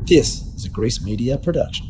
This is a Grease Media production.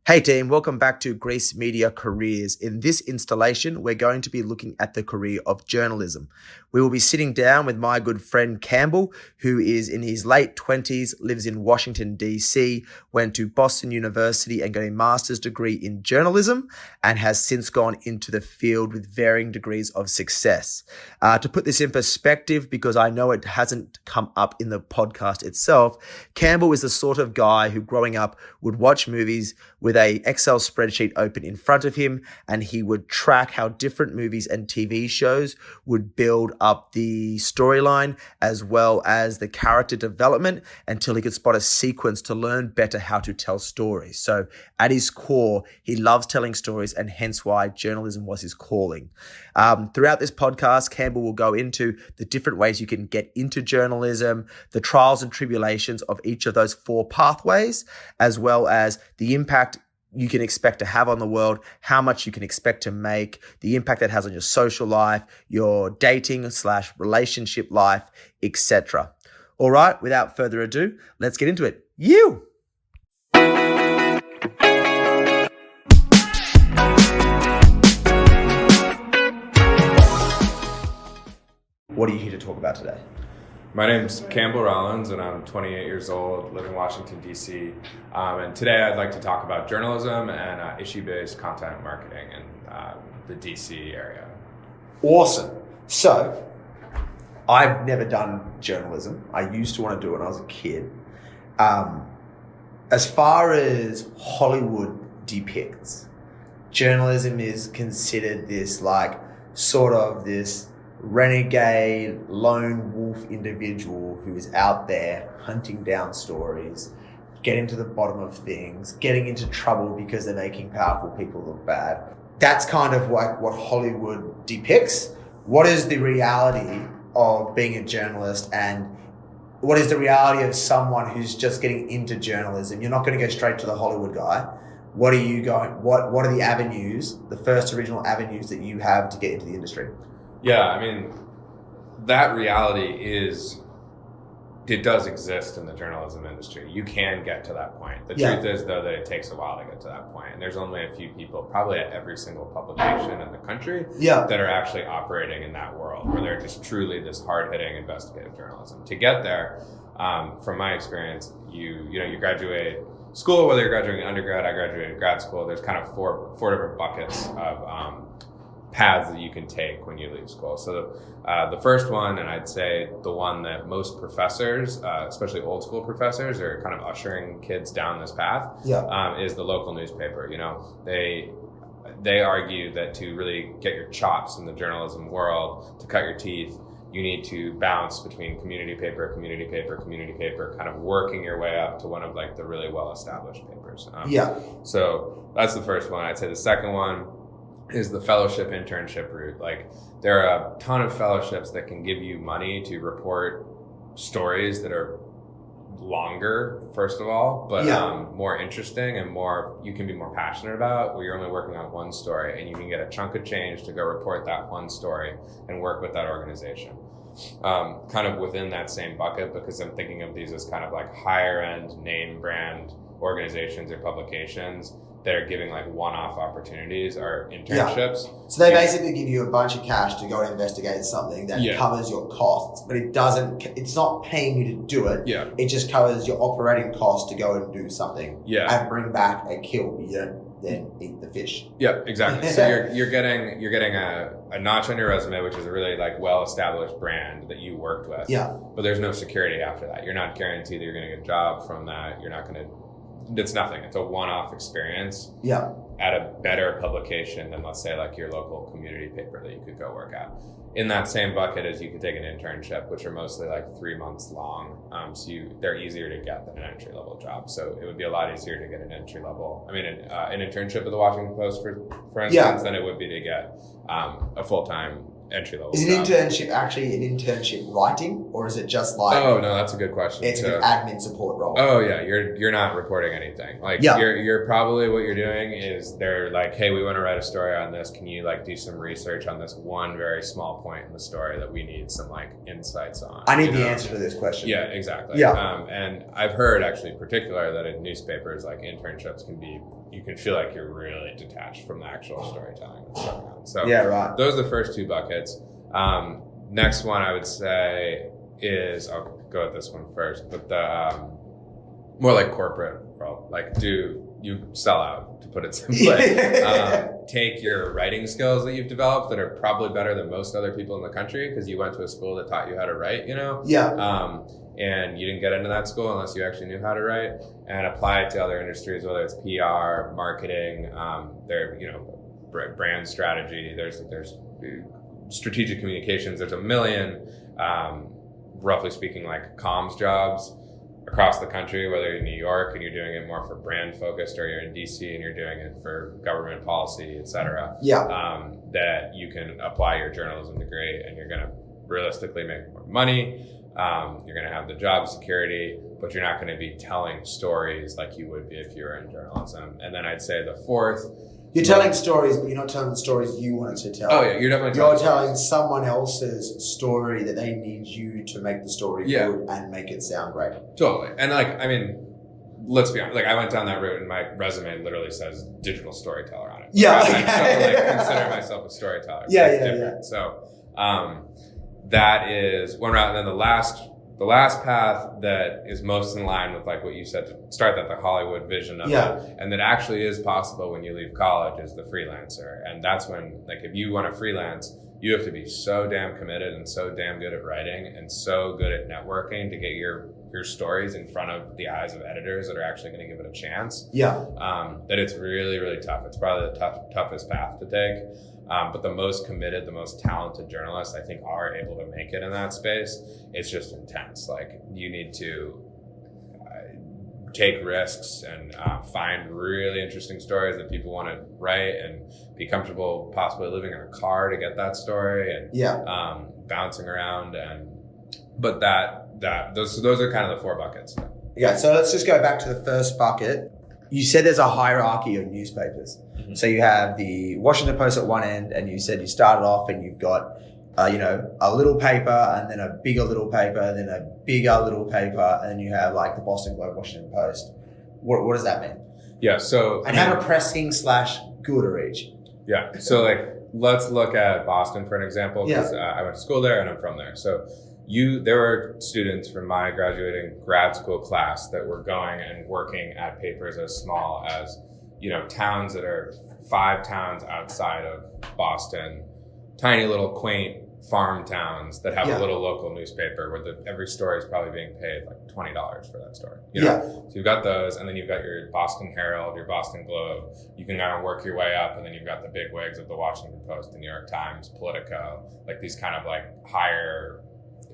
Hey team, welcome back to Grease Media Careers. In this installation, we're going to be looking at the career of journalism. We will be sitting down with my good friend Campbell, who is in his late 20s, lives in Washington, D.C., went to Boston University and got a master's degree in journalism, and has since gone into the field with varying degrees of success. To put this in perspective, because I know it hasn't come up in the podcast itself, Campbell is the sort of guy who growing up would watch movies with a Excel spreadsheet open in front of him, and he would track how different movies and TV shows would build up the storyline as well as the character development until he could spot a sequence to learn better how to tell stories. So at his core, he loves telling stories, and hence why journalism was his calling. Throughout this podcast, Campbell will go into the different ways you can get into journalism, the trials and tribulations of each of those four pathways, as well as the impact you can expect to have on the world, how much you can expect to make, the impact that has on your social life, your dating/relationship life, etc. All right, without further ado, let's get into it. What are you here to talk about today? My name's Campbell Rollins, and I'm 28 years old, live in Washington, D.C. And today I'd like to talk about journalism and issue-based content marketing in the D.C. area. Awesome. So, I've never done journalism. I used to want to do it when I was a kid. As far as Hollywood depicts, journalism is considered this this renegade lone wolf individual who is out there hunting down stories, getting to the bottom of things, getting into trouble because they're making powerful people look bad. That's kind of like what Hollywood depicts. What is the reality of being a journalist, and what is the reality of someone who's just getting into journalism? You're not going to go straight to the Hollywood guy. What are the avenues, the first original avenues that you have to get into the industry? Yeah, I mean, that reality it does exist in the journalism industry. You can get to that point. The truth is, though, that it takes a while to get to that point. And there's only a few people, probably at every single publication in the country, that are actually operating in that world, where they're just truly this hard-hitting investigative journalism. To get there, from my experience, you graduate school, whether you're graduating undergrad, I graduated grad school, there's kind of four different buckets of paths that you can take when you leave school. So the first one, and I'd say the one that most professors, especially old school professors, are kind of ushering kids down this path, is the local newspaper. They argue that to really get your chops in the journalism world, to cut your teeth, you need to bounce between community paper, kind of working your way up to one of the really well-established papers. So that's the first one. I'd say the second one is the fellowship internship route. There are a ton of fellowships that can give you money to report stories that are longer, first of all, but more interesting and you can be more passionate about, where you're only working on one story and you can get a chunk of change to go report that one story and work with that organization. Kind of within that same bucket, because I'm thinking of these as kind of higher end name brand organizations or publications that are giving one-off opportunities or internships. So they basically give you a bunch of cash to go investigate something that covers your costs, but it's not paying you to do it. It just covers your operating costs to go and do something and bring back a kill. You don't then eat the fish. Yeah, exactly. So you're getting a notch on your resume, which is a really well-established brand that you worked with. But there's no security after that. You're not guaranteed that you're going to get a job from that. It's nothing. It's a one-off experience at a better publication than, let's say, your local community paper that you could go work at. In that same bucket as you could take an internship, which are mostly 3 months long. So they're easier to get than an entry-level job. So it would be a lot easier to get an an internship at the Washington Post, for instance, than it would be to get a full-time entry level. Is an internship actually an internship writing, or is it just like? Oh no, that's a good question. It's an admin support role. Oh yeah, you're not reporting anything. Like you're probably what you're doing is they're like, hey, we want to write a story on this. Can you like do some research on this one very small point in the story that we need some like insights on? I need the answer to this question. Yeah, exactly. Yeah. And I've heard actually, in particular, that in newspapers, like internships you can feel like you're really detached from the actual storytelling that's going on. So yeah, right. Those are the first two buckets. Next one I would say is, I'll go with this one first, but the more like corporate world, like do you sell out, to put it simply. Take your writing skills that you've developed that are probably better than most other people in the country because you went to a school that taught you how to write, Yeah. And you didn't get into that school unless you actually knew how to write, and apply it to other industries, whether it's PR, marketing, brand strategy, there's strategic communications, there's a million, roughly speaking, like comms jobs across the country, whether you're in New York and you're doing it more for brand focused, or you're in DC and you're doing it for government policy, et cetera. Yeah. That you can apply your journalism degree and you're going to realistically make more money. You're going to have the job security, but you're not going to be telling stories like you would be if you were in journalism. And then I'd say the fourth, you're telling stories, but you're not telling the stories you wanted to tell. Oh yeah, you're definitely telling someone else's story that they need you to make the story good and make it sound great. Totally. And like, I mean, let's be honest, like I went down that route and my resume literally says digital storyteller on it. Yeah. I still consider myself a storyteller. Yeah. So that is one route. And then the last path that is most in line with like what you said to start that, the Hollywood vision of it, and that actually is possible when you leave college, is the freelancer. And that's when, like, if you want to freelance, you have to be so damn committed and so damn good at writing and so good at networking to get your stories in front of the eyes of editors that are actually going to give it a chance. Yeah. That it's really, really tough. It's probably the toughest path to take. But the most committed, the most talented journalists, I think, are able to make it in that space. It's just intense. Like, you need to take risks and find really interesting stories that people want to write, and be comfortable possibly living in a car to get that story, and bouncing around. But those are kind of the four buckets. Yeah. So let's just go back to the first bucket. You said there's a hierarchy of newspapers. Mm-hmm. So you have the Washington Post at one end, and you said you started off and you've got, a little paper, and then a bigger little paper, then a bigger little paper, and then you have like the Boston Globe, Washington Post. What does that mean? Yeah. So and how depressing / good are each? Yeah. So like, let's look at Boston for an example, because I went to school there and I'm from there. So there were students from my graduating grad school class that were going and working at papers as small as, towns that are 5 towns outside of Boston, tiny little quaint farm towns that have a little local newspaper where every story is probably being paid like $20 for that story. So you've got those, and then you've got your Boston Herald, your Boston Globe. You can kind of work your way up, and then you've got the big wigs of the Washington Post, the New York Times, Politico, like these kind of like higher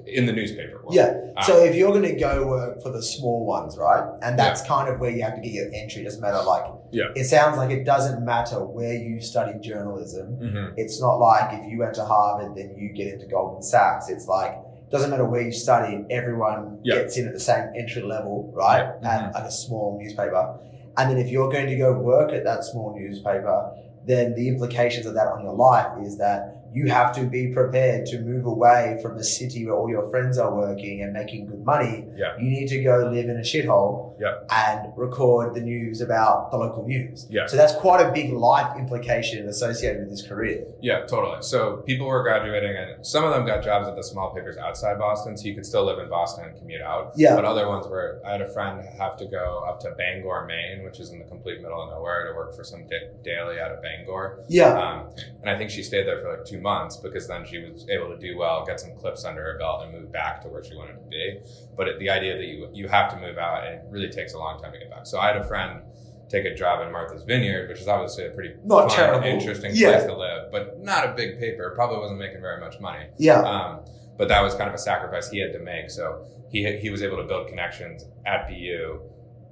in the newspaper world. Yeah. So if you're going to go work for the small ones, right? And that's kind of where you have to get your entry. It doesn't matter. It sounds like it doesn't matter where you study journalism. Mm-hmm. It's not like if you went to Harvard, then you get into Goldman Sachs. It's like, it doesn't matter where you study. Everyone gets in at the same entry level, right? Mm-hmm. At like a small newspaper. And then if you're going to go work at that small newspaper, then the implications of that on your life is that you have to be prepared to move away from the city where all your friends are working and making good money. Yeah. You need to go live in a shithole and record the news about the local news. Yeah. So that's quite a big life implication associated with this career. Yeah, totally. So people were graduating, and some of them got jobs at the small papers outside Boston, so you could still live in Boston and commute out. Yeah. But other ones were, I had a friend have to go up to Bangor, Maine, which is in the complete middle of nowhere, to work for some daily out of Bangor. Yeah. And I think she stayed there for like 2 months, because then she was able to do well, get some clips under her belt, and move back to where she wanted to be. But the idea that you have to move out, and it really takes a long time to get back. So I had a friend take a job in Martha's Vineyard, which is obviously a pretty fun, interesting place to live, but not a big paper. Probably wasn't making very much money. Yeah. But that was kind of a sacrifice he had to make. So he was able to build connections at BU,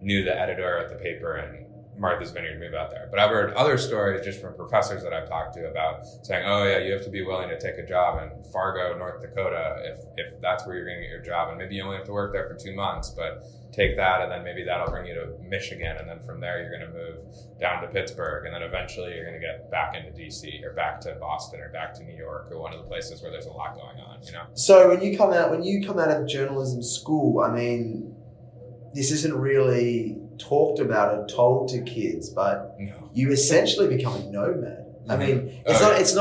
knew the editor at the paper, and Martha's Vineyard move out there. But I've heard other stories just from professors that I've talked to about saying, oh yeah, you have to be willing to take a job in Fargo, North Dakota, if that's where you're going to get your job. And maybe you only have to work there for 2 months, but take that, and then maybe that'll bring you to Michigan. And then from there, you're going to move down to Pittsburgh. And then eventually you're going to get back into DC or back to Boston or back to New York or one of the places where there's a lot going on, you know? So when you come out of journalism school, I mean, this isn't really talked about or told to kids, but you essentially become a nomad. I mean, it's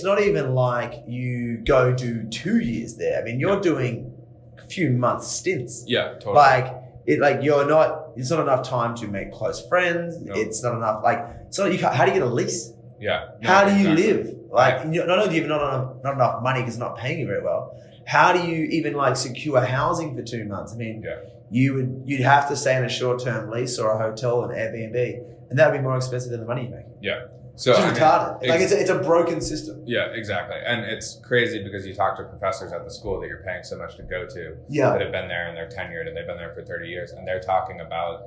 not even like you go do 2 years there. I mean, you're doing a few months stints. Yeah, totally. It's not enough time to make close friends. No. It's not enough. How do you get a lease? Yeah. No, how do you live? Not only do you have not enough money because it's not paying you very well. How do you even secure housing for 2 months? I mean, you'd have to stay in a short-term lease or a hotel, an Airbnb, and that would be more expensive than the money you're making. Yeah. So it's retarded. It's a broken system. Yeah, exactly. And it's crazy because you talk to professors at the school that you're paying so much to go to that have been there and they're tenured and they've been there for 30 years, and they're talking about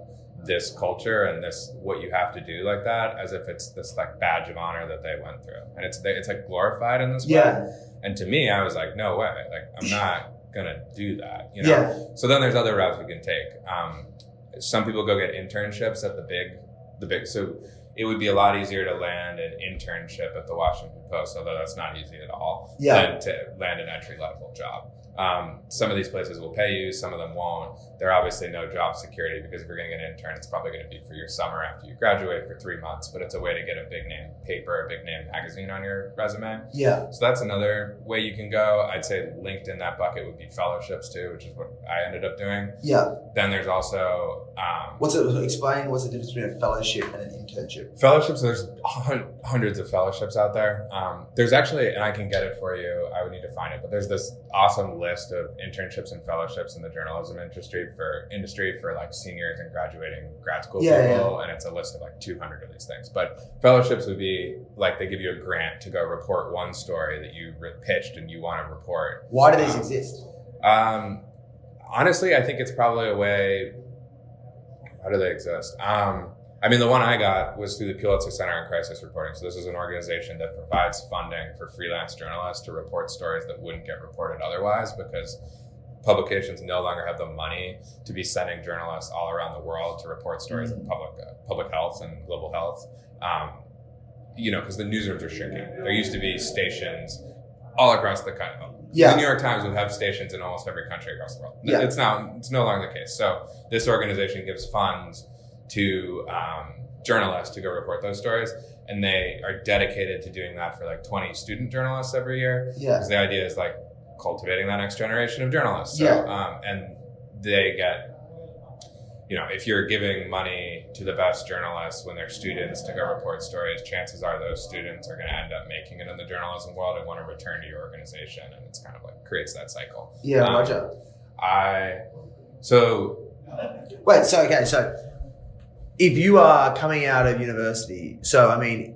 this culture and this what you have to do like that as if it's this badge of honor that they went through, and it's glorified in this way. And to me, I was like, no way, I'm not gonna do that, you know. Yeah. So then there's other routes we can take. Some people go get internships at the big. So it would be a lot easier to land an internship at the Washington Post, although that's not easy at all, than to land an entry-level job. Some of these places will pay you, some of them won't. There are obviously no job security because if you're going to get an intern, it's probably going to be for your summer after you graduate for 3 months, but it's a way to get a big name paper, a big name magazine on your resume. Yeah. So that's another way you can go. I'd say linked in that bucket would be fellowships too, which is what I ended up doing. Yeah. Then there's also... Explain what's the difference between a fellowship and an internship? Fellowships, there's hundreds of fellowships out there. There's actually, and I can get it for you, I would need to find it, but there's this awesome list of internships and fellowships in the journalism industry for seniors and graduating grad school people, and it's a list of 200 of these things. But fellowships would be they give you a grant to go report one story that you pitched and you want to report. Why do these exist? Honestly, I think it's probably a way. How do they exist? The one I got was through the Pulitzer Center on Crisis Reporting. So this is an organization that provides funding for freelance journalists to report stories that wouldn't get reported otherwise because publications no longer have the money to be sending journalists all around the world to report stories of public health and global health. Because the newsrooms are shrinking. There used to be stations all across the country. Yeah. The New York Times would have stations in almost every country across the world. Yeah. It's no longer the case. So this organization gives funds to journalists to go report those stories, and they are dedicated to doing that for 20 student journalists every year. Yeah. Because the idea is cultivating that next generation of journalists. So, and they get, if you're giving money to the best journalists when they're students to go report stories, chances are those students are going to end up making it in the journalism world and want to return to your organization, and it's kind of creates that cycle. Yeah, Roger. So if you are coming out of university, it'd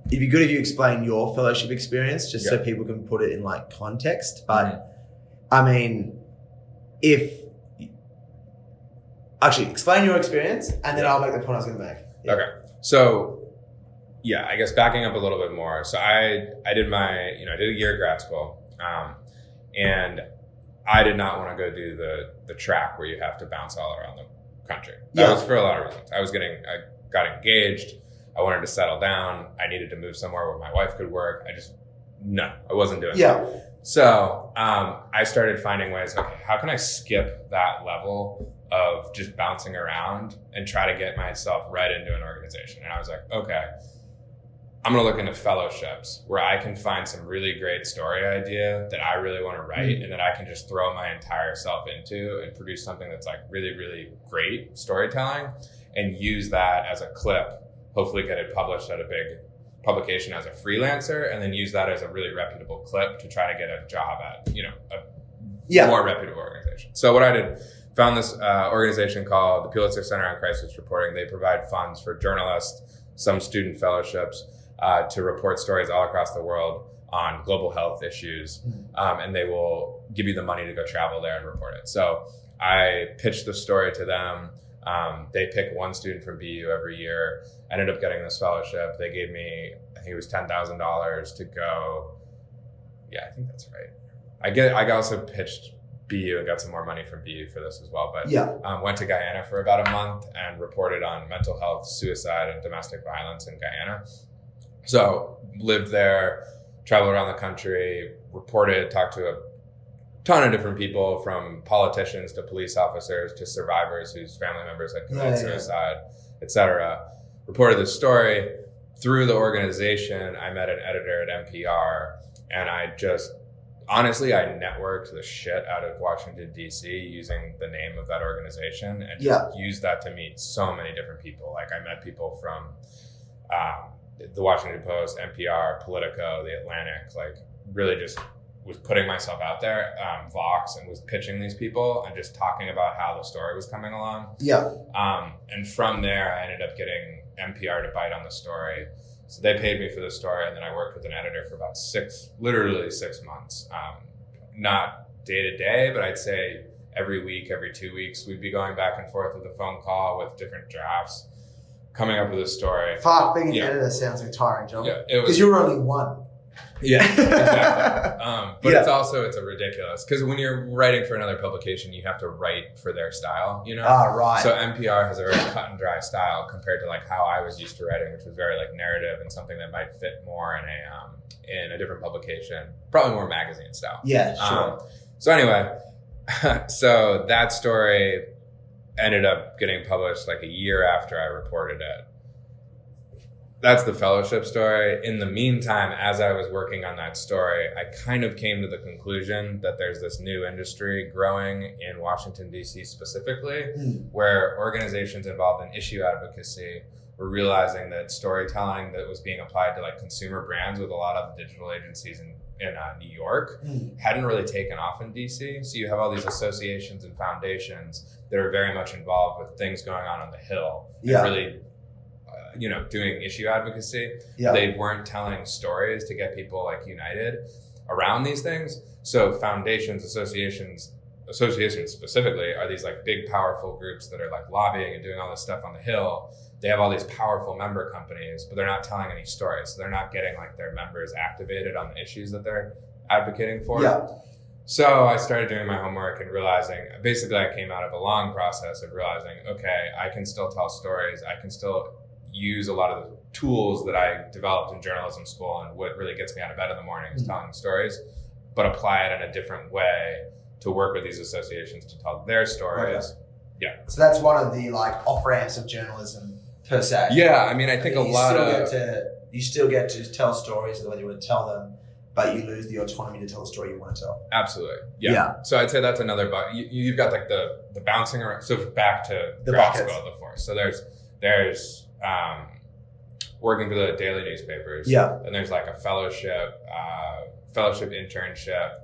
be good if you explain your fellowship experience just so people can put it in context. But actually explain your experience and then I'll make the point I was going to make. Yeah. Okay. So I guess backing up a little bit more. So I did I did a year of grad school, and I did not want to go do the track where you have to bounce all around the country. That was for a lot of reasons. I got engaged. I wanted to settle down. I needed to move somewhere where my wife could work. I wasn't doing that. So I started finding ways, how can I skip that level of just bouncing around and try to get myself right into an organization? And I was like, okay, I'm going to look into fellowships where I can find some really great story idea that I really want to write and that I can just throw my entire self into and produce something that's really, really great storytelling and use that as a clip, hopefully get it published at a big publication as a freelancer, and then use that as a really reputable clip to try to get a job at, a more reputable organization. So what I did, found this organization called the Pulitzer Center on Crisis Reporting. They provide funds for journalists, some student fellowships, to report stories all across the world on global health issues. And they will give you the money to go travel there and report it. So I pitched the story to them. They pick one student from BU every year. I ended up getting this fellowship. They gave me, I think it was $10,000 to go. Yeah, I think that's right. I also pitched BU and got some more money from BU for this as well. But went to Guyana for about a month and reported on mental health, suicide, and domestic violence in Guyana. So lived there, traveled around the country, reported, talked to a ton of different people, from politicians to police officers to survivors whose family members had committed suicide, etc. Reported this story. Through the organization, I met an editor at NPR, and I networked the shit out of Washington, D.C. using the name of that organization, and just used that to meet so many different people. Like, I met people from the Washington Post, NPR, Politico, The Atlantic, like really just was putting myself out there, Vox, and was pitching these people and just talking about how the story was coming along. And from there, I ended up getting NPR to bite on the story. So they paid me for the story, and then I worked with an editor for about literally 6 months. Not day to day, but I'd say every week, every 2 weeks, we'd be going back and forth with a phone call with different drafts, coming up with a story. Fuck, being an editor sounds like a tiring job. Yeah, because you're only one. Yeah, exactly. But it's a ridiculous, because when you're writing for another publication, you have to write for their style, you know? Right. So NPR has a very cut and dry style compared to like how I was used to writing, which was very like narrative and something that might fit more in a different publication, probably more magazine style. Yeah, sure. So anyway, so that story ended up getting published like a year after I reported it. That's the fellowship story. In the meantime, as I was working on that story, I kind of came to the conclusion that there's this new industry growing in Washington, D.C. specifically, where organizations involved in issue advocacy were realizing that storytelling that was being applied to like consumer brands with a lot of the digital agencies in New York hadn't really taken off in DC. So you have all these associations and foundations that are very much involved with things going on the Hill, and really doing issue advocacy. They weren't telling stories to get people like united around these things. So foundations, associations specifically are these like big, powerful groups that are like lobbying and doing all this stuff on the Hill. They have all these powerful member companies, but they're not telling any stories. So they're not getting like their members activated on the issues that they're advocating for. So I started doing my homework and realizing, basically I came out of a long process of realizing, okay, I can still tell stories. I can still use a lot of the tools that I developed in journalism school, and what really gets me out of bed in the morning is telling stories, but apply it in a different way to work with these associations to tell their stories. So that's one of the like off-ramps of journalism per se. I mean, I think you still get to tell stories the way you want to tell them, but you lose the autonomy to tell the story you want to tell. Absolutely. So I'd say that's another bucket. You've got like the bouncing around. So back to the grad school before. So there's working for the daily newspapers. And there's like a fellowship internship,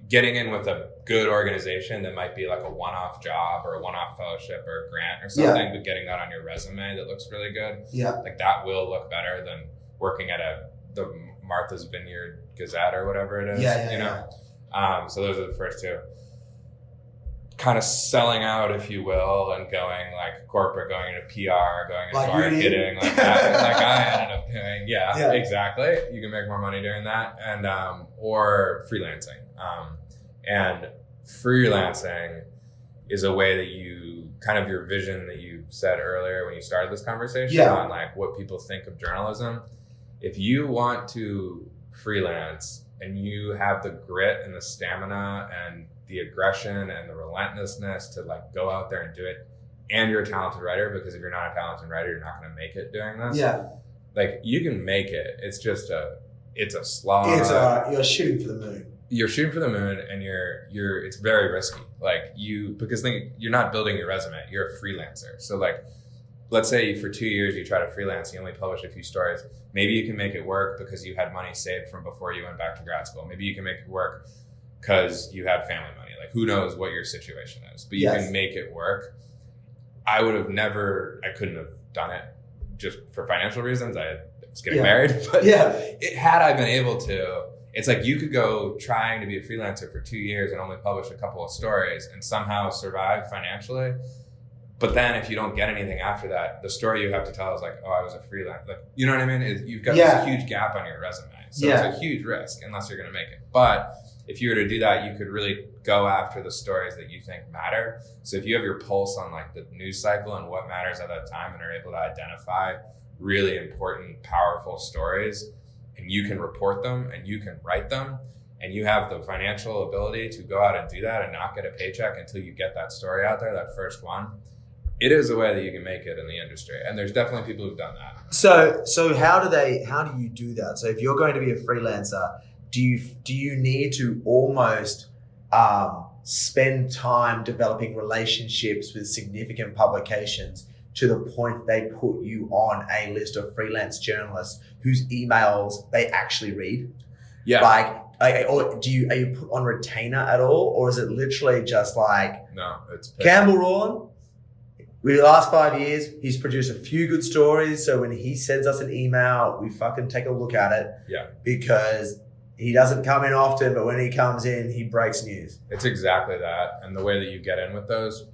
getting in with a good organization that might be like a one-off job or a one-off fellowship or a grant or something, but getting that on your resume that looks really good. Like that will look better than working at the Martha's Vineyard Gazette or whatever it is. So those are the first two. Kind of selling out, if you will, and going like corporate, going into PR, going into marketing, like that, like I ended up doing. Yeah, exactly. You can make more money doing that, and or freelancing. And freelancing is a way that you kind of your vision that you said earlier when you started this conversation on like what people think of journalism. If you want to freelance and you have the grit and the stamina and the aggression and the relentlessness to like go out there and do it, and you're a talented writer, because if you're not a talented writer, you're not going to make it doing this. Like you can make it. It's just it's a slog. You're shooting for the moon. You're shooting for the moon, and it's very risky. Like because you're not building your resume. You're a freelancer. So like, let's say for 2 years you try to freelance, you only publish a few stories. Maybe you can make it work because you had money saved from before you went back to grad school. Maybe you can make it work because you had family money. Like who knows what your situation is, but you can make it work. I couldn't have done it just for financial reasons. I was getting married, but had I been able to, it's like you could go trying to be a freelancer for 2 years and only publish a couple of stories and somehow survive financially. But then if you don't get anything after that, the story you have to tell is like, oh, I was a freelance. Like, you know what I mean? You've got this huge gap on your resume. So it's a huge risk unless you're going to make it. But if you were to do that, you could really go after the stories that you think matter. So if you have your pulse on like the news cycle and what matters at that time and are able to identify really important, powerful stories, and you can report them and you can write them, and you have the financial ability to go out and do that and not get a paycheck until you get that story out there, that first one, it is a way that you can make it in the industry. And there's definitely people who've done that. So how do you do that? So if you're going to be a freelancer, do you need to almost spend time developing relationships with significant publications to the point they put you on a list of freelance journalists whose emails they actually read? Yeah. Or are you put on retainer at all, or is it literally just like, no, it's Campbell Rawlin? In the last 5 years, he's produced a few good stories. So when he sends us an email, we fucking take a look at it. Yeah. Because he doesn't come in often, but when he comes in, he breaks news. It's exactly that. And the way that you get in with those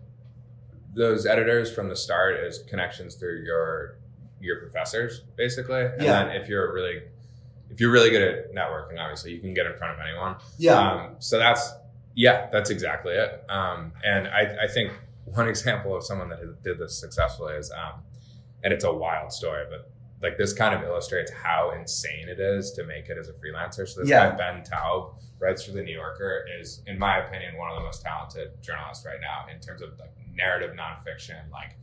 editors from the start is connections through your professors, basically. And then if you're really good at networking, obviously you can get in front of anyone. Yeah. So that's exactly it. And I think one example of someone that did this successfully is, and it's a wild story, but like this kind of illustrates how insane it is to make it as a freelancer. So this guy, Ben Taub, writes for the New Yorker, is, in my opinion, one of the most talented journalists right now in terms of like narrative nonfiction, like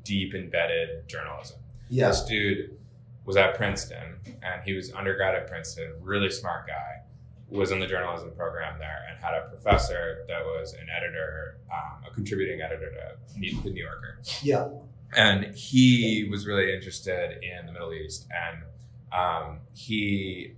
deep embedded journalism. Yeah. This dude was at Princeton and he was undergrad at Princeton, really smart guy, was in the journalism program there and had a professor that was an editor, a contributing editor to the New Yorker. Yeah. And he was really interested in the Middle East, and he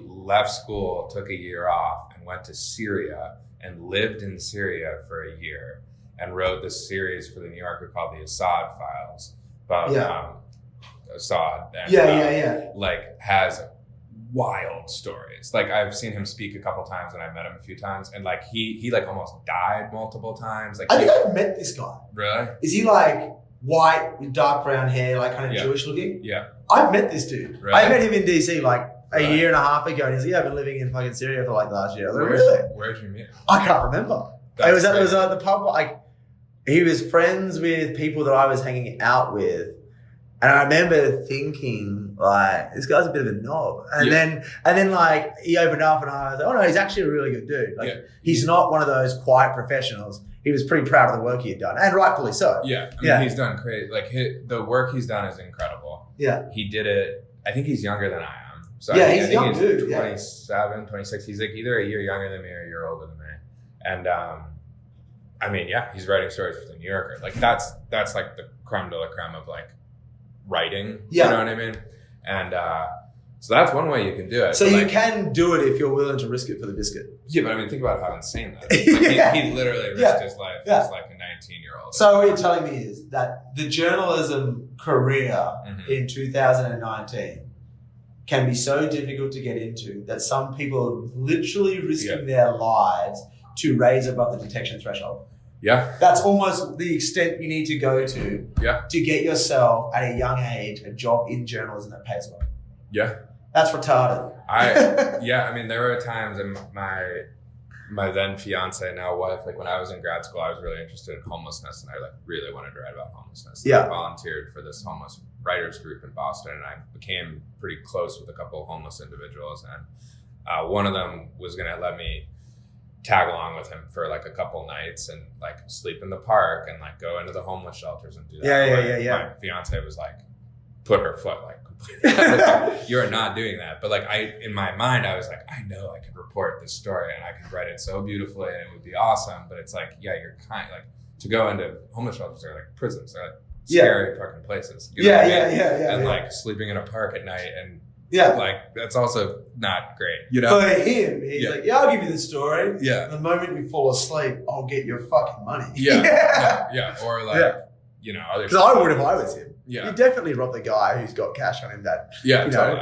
left school, took a year off, and went to Syria and lived in Syria for a year, and wrote this series for the New Yorker called the Assad Files about Assad. And, like has wild stories. Like I've seen him speak a couple times, and I've met him a few times, and like he like almost died multiple times. Like I think I've met this guy. Really? Is he like white with dark brown hair, like kind of Jewish looking? Yeah. I've met this dude. Really? I met him in DC like a year and a half ago, and he's like, "Yeah, I've been living in fucking Syria for like last year." I was like, "Really? Where'd you meet? I can't remember. It was at the pub. Like he was friends with people that I was hanging out with. And I remember thinking, like, this guy's a bit of a knob. And then like he opened up and I was like, oh no, he's actually a really good dude. Like he's not one of those quiet professionals. He was pretty proud of the work he had done, and rightfully so. Yeah. I mean, he's done great. Like the work he's done is incredible. Yeah. He did it. I think he's younger than I am. So yeah, I he's a young dude. 27, 26. He's like either a year younger than me or a year older than me. And I mean, he's writing stories for the New Yorker. Like that's like the creme de la creme of like writing, you know what I mean? And so that's one way you can do it. So you can do it if you're willing to risk it for the biscuit. Yeah, but I mean, think about how insane that is. Like he literally risked his life as like a 19-year-old. So what you're telling me is that the journalism career in 2019 can be so difficult to get into that some people are literally risking their lives to raise above the detection threshold. Yeah. That's almost the extent you need to go to get yourself at a young age a job in journalism that pays well. Yeah. That's retarded. I mean, there were times in my then fiance, now wife, like when I was in grad school, I was really interested in homelessness and I like really wanted to write about homelessness. And I volunteered for this homeless writers group in Boston, and I became pretty close with a couple of homeless individuals, and one of them was going to let me tag along with him for like a couple nights and like sleep in the park and like go into the homeless shelters and do that. My fiance was like, put her foot like completely. You're not doing that. But like in my mind, I was like, I know I could report this story and I could write it so beautifully and it would be awesome. But it's like, you're kind of like to go into homeless shelters are like prisons. They're like scary fucking places. You know what I mean? And like sleeping in a park at night and like that's also not great, you know. For him, he's like, I'll give you the story. Yeah. The moment you fall asleep, I'll get your fucking money. Or like, you know, other. Because I would if I was him. Yeah. You definitely rob the guy who's got cash on him that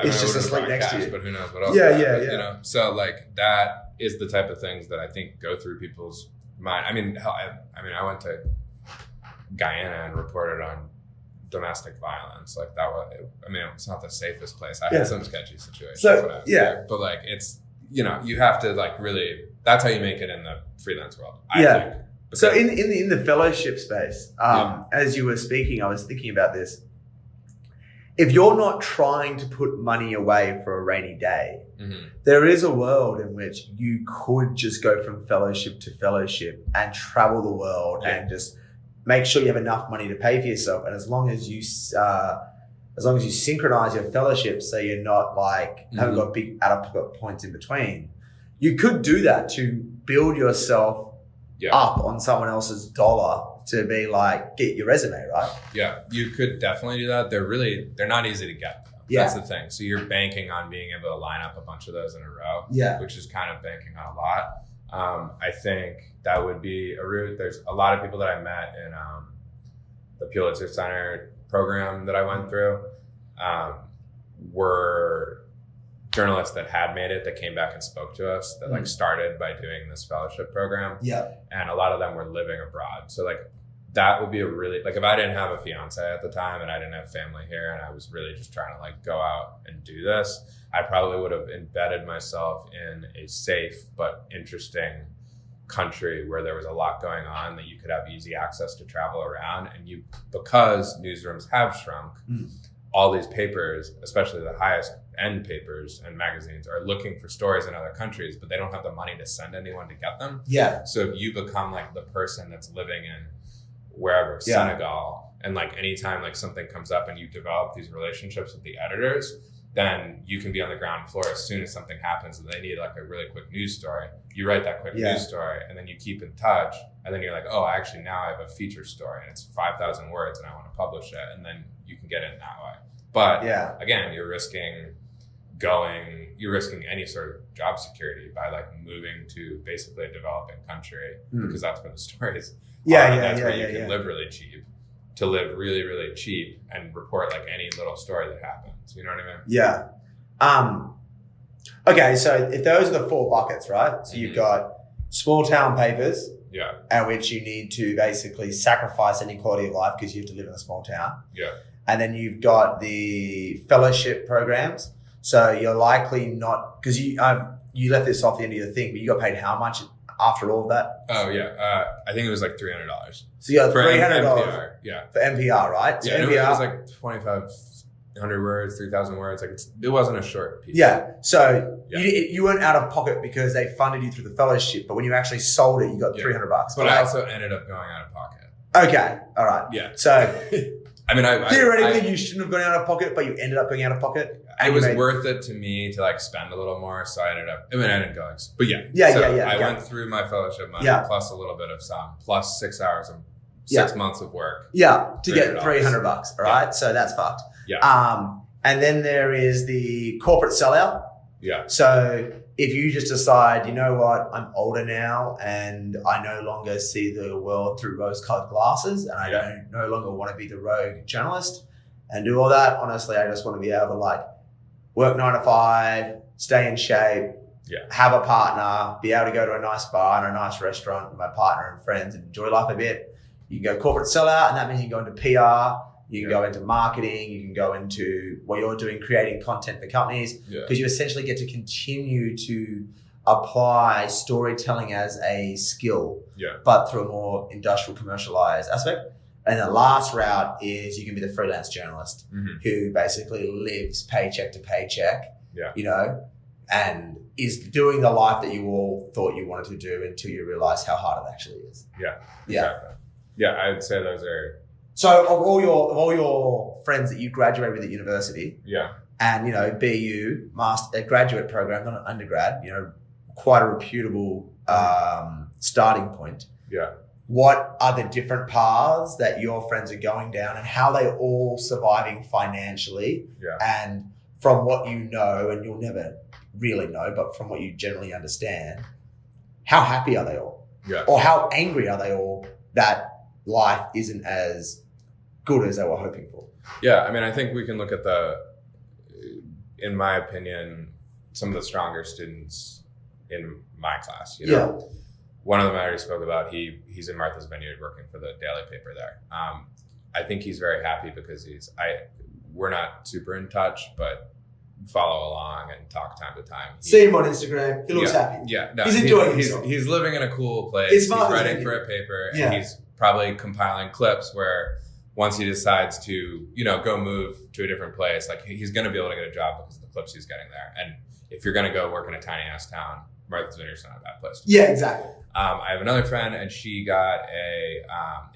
is just asleep next to you. But who knows what else? You know, so like that is the type of things that I think go through people's mind. I mean, I went to Guyana and reported on domestic violence. Like that was, I mean, it's not the safest place. I had some sketchy situations when I was there, but like it's, you know, you have to like really, that's how you make it in the freelance world, I think. So in the fellowship space, as you were speaking, I was thinking about this. If you're not trying to put money away for a rainy day, there is a world in which you could just go from fellowship to fellowship and travel the world and just make sure you have enough money to pay for yourself. And as long as you synchronize your fellowship, so you're not like haven't got big out-of-pocket points in between, you could do that to build yourself up on someone else's dollar to be like, get your resume, right? Yeah, you could definitely do that. They're not easy to get though. That's the thing. So you're banking on being able to line up a bunch of those in a row, which is kind of banking on a lot. I think that would be a route. There's a lot of people that I met in the Pulitzer Center program that I went through were journalists that had made it, that came back and spoke to us, that like started by doing this fellowship program. And a lot of them were living abroad. So like that would be a really, like if I didn't have a fiance at the time and I didn't have family here and I was really just trying to like go out and do this, I probably would have embedded myself in a safe but interesting country where there was a lot going on, that you could have easy access to travel around. And you, because newsrooms have shrunk, all these papers, especially the highest end papers and magazines, are looking for stories in other countries, but they don't have the money to send anyone to get them. So if you become like the person that's living in wherever, Senegal, and like anytime like something comes up and you develop these relationships with the editors, then you can be on the ground floor as soon as something happens and they need like a really quick news story. You write that quick news story and then you keep in touch, and then you're like, oh, actually now I have a feature story and it's 5,000 words and I want to publish it, and then you can get in that way. But again, you're risking any sort of job security by like moving to basically a developing country, because that's where the stories are. That's where you can live really cheap, to live really, really cheap and report like any little story that happens. You know what I mean? Okay, so if those are the four buckets, right? So you've got small town papers, at which you need to basically sacrifice any quality of life because you have to live in a small town. And then you've got the fellowship programs. So you're likely not, because you left this off the end of your thing, but you got paid how much after all of that? Oh yeah, I think it was like $300. So you got for $300 NPR, for NPR, right? So NPR, NPR, it was like 2,500 words, 3,000 words. Like it wasn't a short piece. So you weren't out of pocket because they funded you through the fellowship, but when you actually sold it, you got $300. But I also ended up going out of pocket. Okay, all right. So. I mean, theoretically, you shouldn't have gone out of pocket, but you ended up going out of pocket. It was worth it to me to like spend a little more, so I ended up. I mean, I didn't go, but I went through my fellowship money plus a little bit of some, plus 6 hours of 6 months of work. To get $300. All right, so that's fucked. And then there is the corporate sellout. So if you just decide, you know what, I'm older now and I no longer see the world through rose-colored glasses, and I don't no longer want to be the rogue journalist and do all that. Honestly, I just want to be able to like work 9 to 5, stay in shape, have a partner, be able to go to a nice bar and a nice restaurant with my partner and friends and enjoy life a bit. You can go corporate sellout, and that means you can go into PR. You can go into marketing, you can go into what you're doing, creating content for companies, because you essentially get to continue to apply storytelling as a skill, but through a more industrial, commercialized aspect. And the last route is you can be the freelance journalist who basically lives paycheck to paycheck, you know, and is doing the life that you all thought you wanted to do until you realize how hard it actually is. Exactly. I would say those are. So of all your friends that you graduated with at university, and you know, BU master graduate program, not an undergrad, you know, quite a reputable starting point. What are the different paths that your friends are going down, and how they all surviving financially? And from what you know, and you'll never really know, but from what you generally understand, how happy are they all? Or how angry are they all that life isn't as good as they were hoping for? I mean, I think we can look at in my opinion, some of the stronger students in my class, you know, one of them I already spoke about. He's in Martha's Vineyard working for the daily paper there. I think he's very happy because we're not super in touch, but follow along and talk time to time. See him on Instagram. He looks happy. Yeah, no, he's enjoying himself. He's living in a cool place. He's writing for a paper, and he's probably compiling clips where once he decides to, go move to a different place, like he's going to be able to get a job because of the clips he's getting there. And if you're going to go work in a tiny ass town, Martha's Vineyard's not a bad place. Yeah, exactly. I have another friend, and she got a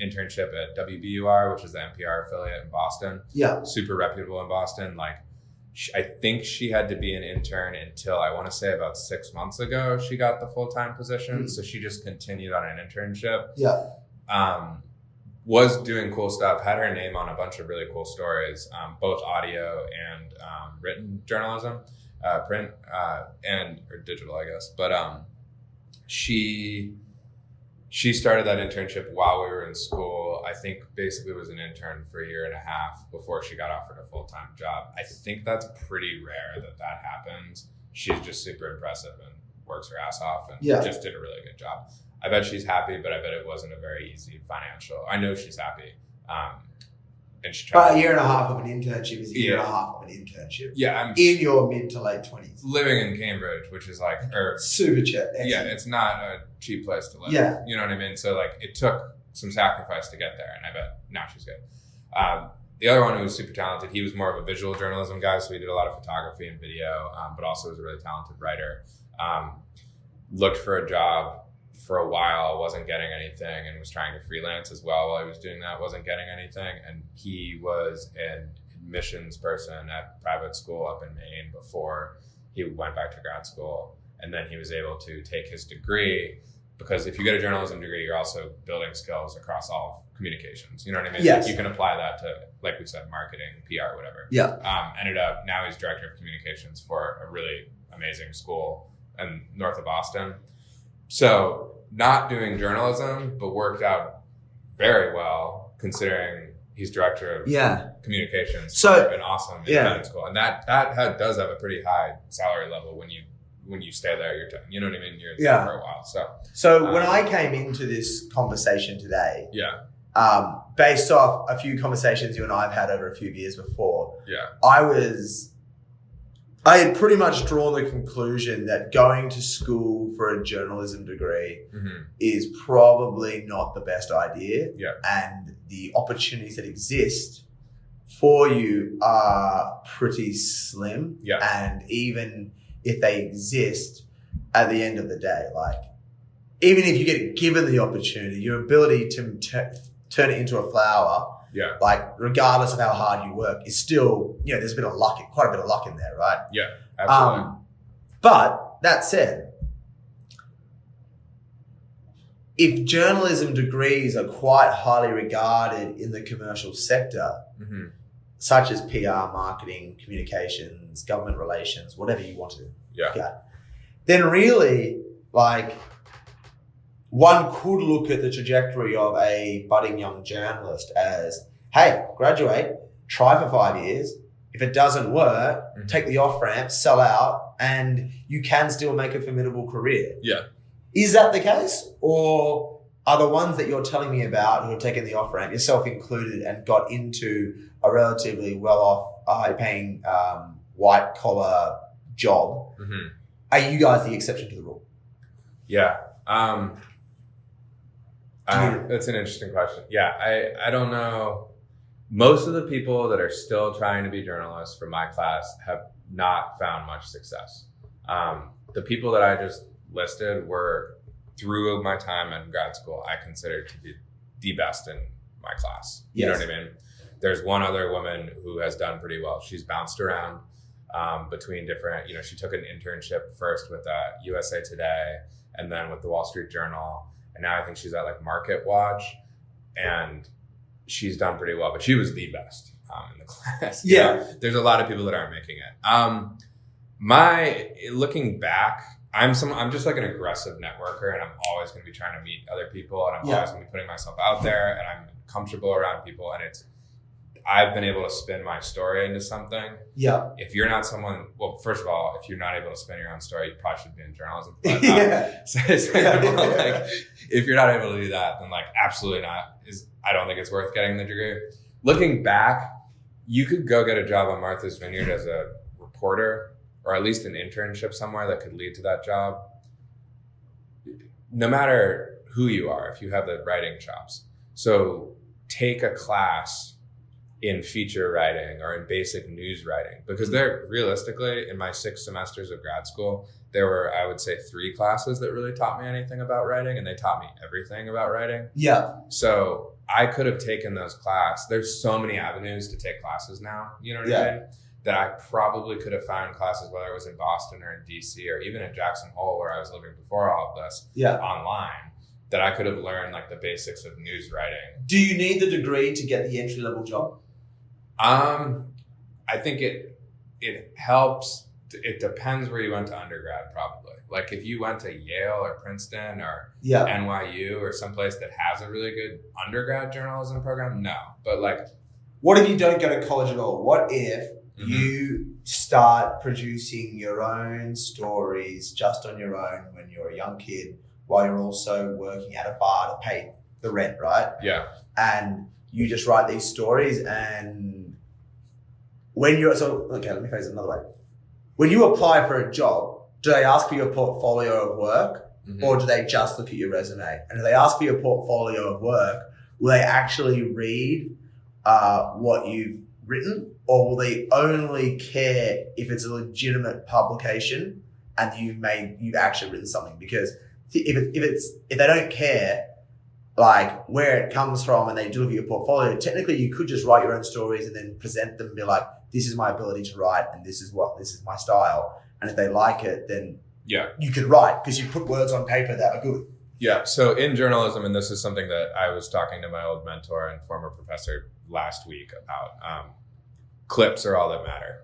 internship at WBUR, which is the NPR affiliate in Boston. Yeah, super reputable in Boston. Like, I think she had to be an intern until I want to say about 6 months ago. She got the full-time position, so she just continued on an internship. Yeah, was doing cool stuff. Had her name on a bunch of really cool stories, both audio and written journalism. Print or digital, I guess. But she started that internship while we were in school. I think basically was an intern for a year and a half before she got offered a full-time job. I think that's pretty rare that happens. She's just super impressive and works her ass off and just did a really good job. I bet she's happy, but I bet it wasn't a very easy financial. I know she's happy. And she tried. But a year and a half of an internship is a year and a half of an internship. Yeah, I'm in your mid to late 20s. Living in Cambridge, which is like super cheap. Yeah, it's not a cheap place to live. Yeah, you know what I mean. So like, it took some sacrifice to get there, and I bet now she's good. The other one who was super talented, he was more of a visual journalism guy, so he did a lot of photography and video, but also was a really talented writer. Looked for a job for a while, wasn't getting anything, and was trying to freelance as well while he was doing that, wasn't getting anything. And he was an admissions person at private school up in Maine before he went back to grad school. And then he was able to take his degree, because if you get a journalism degree, you're also building skills across all communications. You know what I mean? Yes. Like, you can apply that to, like we said, marketing, PR, whatever. Yeah. Ended up, now he's director of communications for a really amazing school in north of Boston. So not doing journalism, but worked out very well considering he's director of communications. So an awesome independent school, and that does have a pretty high salary level when you stay there. You know what I mean. You're there for a while. So when I came into this conversation today, yeah, based off a few conversations you and I have had over a few years before, yeah, I had pretty much drawn the conclusion that going to school for a journalism degree is probably not the best idea. Yeah. And the opportunities that exist for you are pretty slim. Yeah. And even if they exist, at the end of the day, like, even if you get given the opportunity, your ability to turn it into a flower, like, regardless of how hard you work, is still, there's a bit of luck, quite a bit of luck in there, right? Yeah, absolutely. But that said, if journalism degrees are quite highly regarded in the commercial sector, such as PR, marketing, communications, government relations, whatever you want to look at, then really, like, one could look at the trajectory of a budding young journalist as, hey, graduate, try for 5 years. If it doesn't work, take the off-ramp, sell out, and you can still make a formidable career. Yeah. Is that the case? Or are the ones that you're telling me about who have taken the off-ramp, yourself included, and got into a relatively well-off, high-paying, white-collar job, are you guys the exception to the rule? Yeah. That's an interesting question. Yeah, I don't know. Most of the people that are still trying to be journalists from my class have not found much success. The people that I just listed were, through my time in grad school, I considered to be the best in my class. You know what I mean? There's one other woman who has done pretty well. She's bounced around between different, she took an internship first with USA Today and then with the Wall Street Journal. And now I think she's at like Market Watch, and she's done pretty well, but she was the best in the class. There's a lot of people that aren't making it. Looking back, I'm just like an aggressive networker, and I'm always going to be trying to meet other people, and I'm always going to be putting myself out there, and I'm comfortable around people. And I've been able to spin my story into something. Yeah. If you're not someone, well, first of all, if you're not able to spin your own story, you probably should be in journalism. But, second of all, like, if you're not able to do that, then like absolutely not. I don't think it's worth getting the degree. Looking back, you could go get a job on Martha's Vineyard as a reporter, or at least an internship somewhere that could lead to that job. No matter who you are, if you have the writing chops. So take a class in feature writing or in basic news writing, because there, realistically, in my 6 semesters of grad school, there were, I would say, 3 classes that really taught me anything about writing, and they taught me everything about writing. Yeah. So I could have taken those classes. There's so many avenues to take classes now, you know what I mean? That I probably could have found classes, whether it was in Boston or in DC or even in Jackson Hole, where I was living before all of this, online, that I could have learned like the basics of news writing. Do you need the degree to get the entry level job? I think it helps. It depends where you went to undergrad, probably. Like if you went to Yale or Princeton or NYU or someplace that has a really good undergrad journalism program, no. But like, what if you don't go to college at all? What if you start producing your own stories just on your own when you're a young kid, while you're also working at a bar to pay the rent, right? Yeah. And you just write these stories, and when you're, let me phrase it another way. When you apply for a job, do they ask for your portfolio of work, or do they just look at your resume? And if they ask for your portfolio of work, will they actually read what you've written, or will they only care if it's a legitimate publication and you've actually written something? Because if they don't care like where it comes from and they do look at your portfolio, technically you could just write your own stories and then present them and be like, this is my ability to write and this is my style. And if they like it, then you could write because you put words on paper that are good. Yeah. So in journalism, and this is something that I was talking to my old mentor and former professor last week about, clips are all that matter.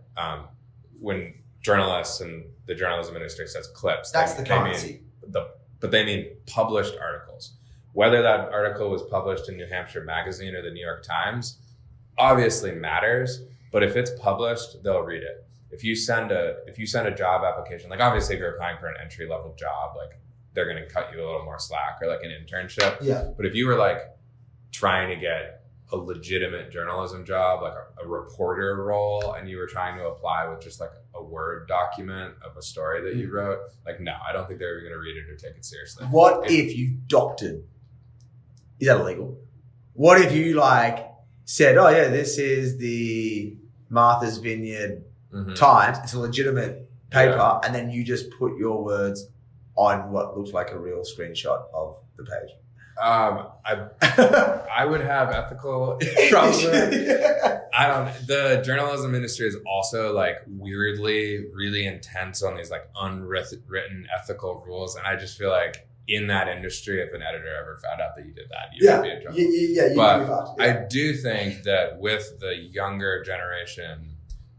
When journalists and the journalism industry says clips, that's the currency. But they mean published articles. Whether that article was published in New Hampshire Magazine or the New York Times obviously matters, but if it's published, they'll read it. If you send a job application, like obviously if you're applying for an entry level job, like they're going to cut you a little more slack, or like an internship. Yeah. But if you were like trying to get a legitimate journalism job, like a reporter role, and you were trying to apply with just like a Word document of a story that you wrote, like, no, I don't think they're going to read it or take it seriously. What if you doctored? Is that illegal? What if you like said, oh yeah, this is the Martha's Vineyard Times, it's a legitimate paper, and then you just put your words on what looks like a real screenshot of the page? I would have ethical problems. The journalism industry is also like weirdly really intense on these like unwritten ethical rules, and I just feel like in that industry, if an editor ever found out that you did that, you would be in trouble. But I do think that with the younger generation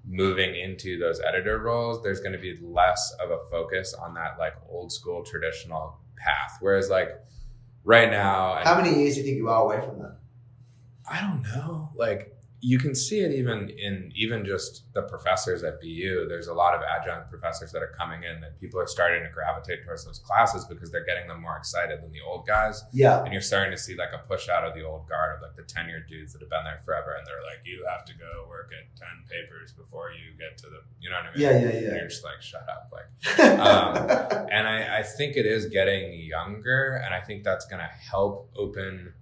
moving into those editor roles, there's going to be less of a focus on that like old school traditional path. Whereas like right now, how many years do you think you are away from that? I don't know. Like you can see it even just the professors at BU. There's a lot of adjunct professors that are coming in that people are starting to gravitate towards those classes because they're getting them more excited than the old guys. Yeah. And you're starting to see like a push out of the old guard of like the tenured dudes that have been there forever. And they're like, you have to go work at 10 papers before you get to the, you know what I mean? Yeah. And you're just like, shut up. Like, and I think it is getting younger, and I think that's going to help open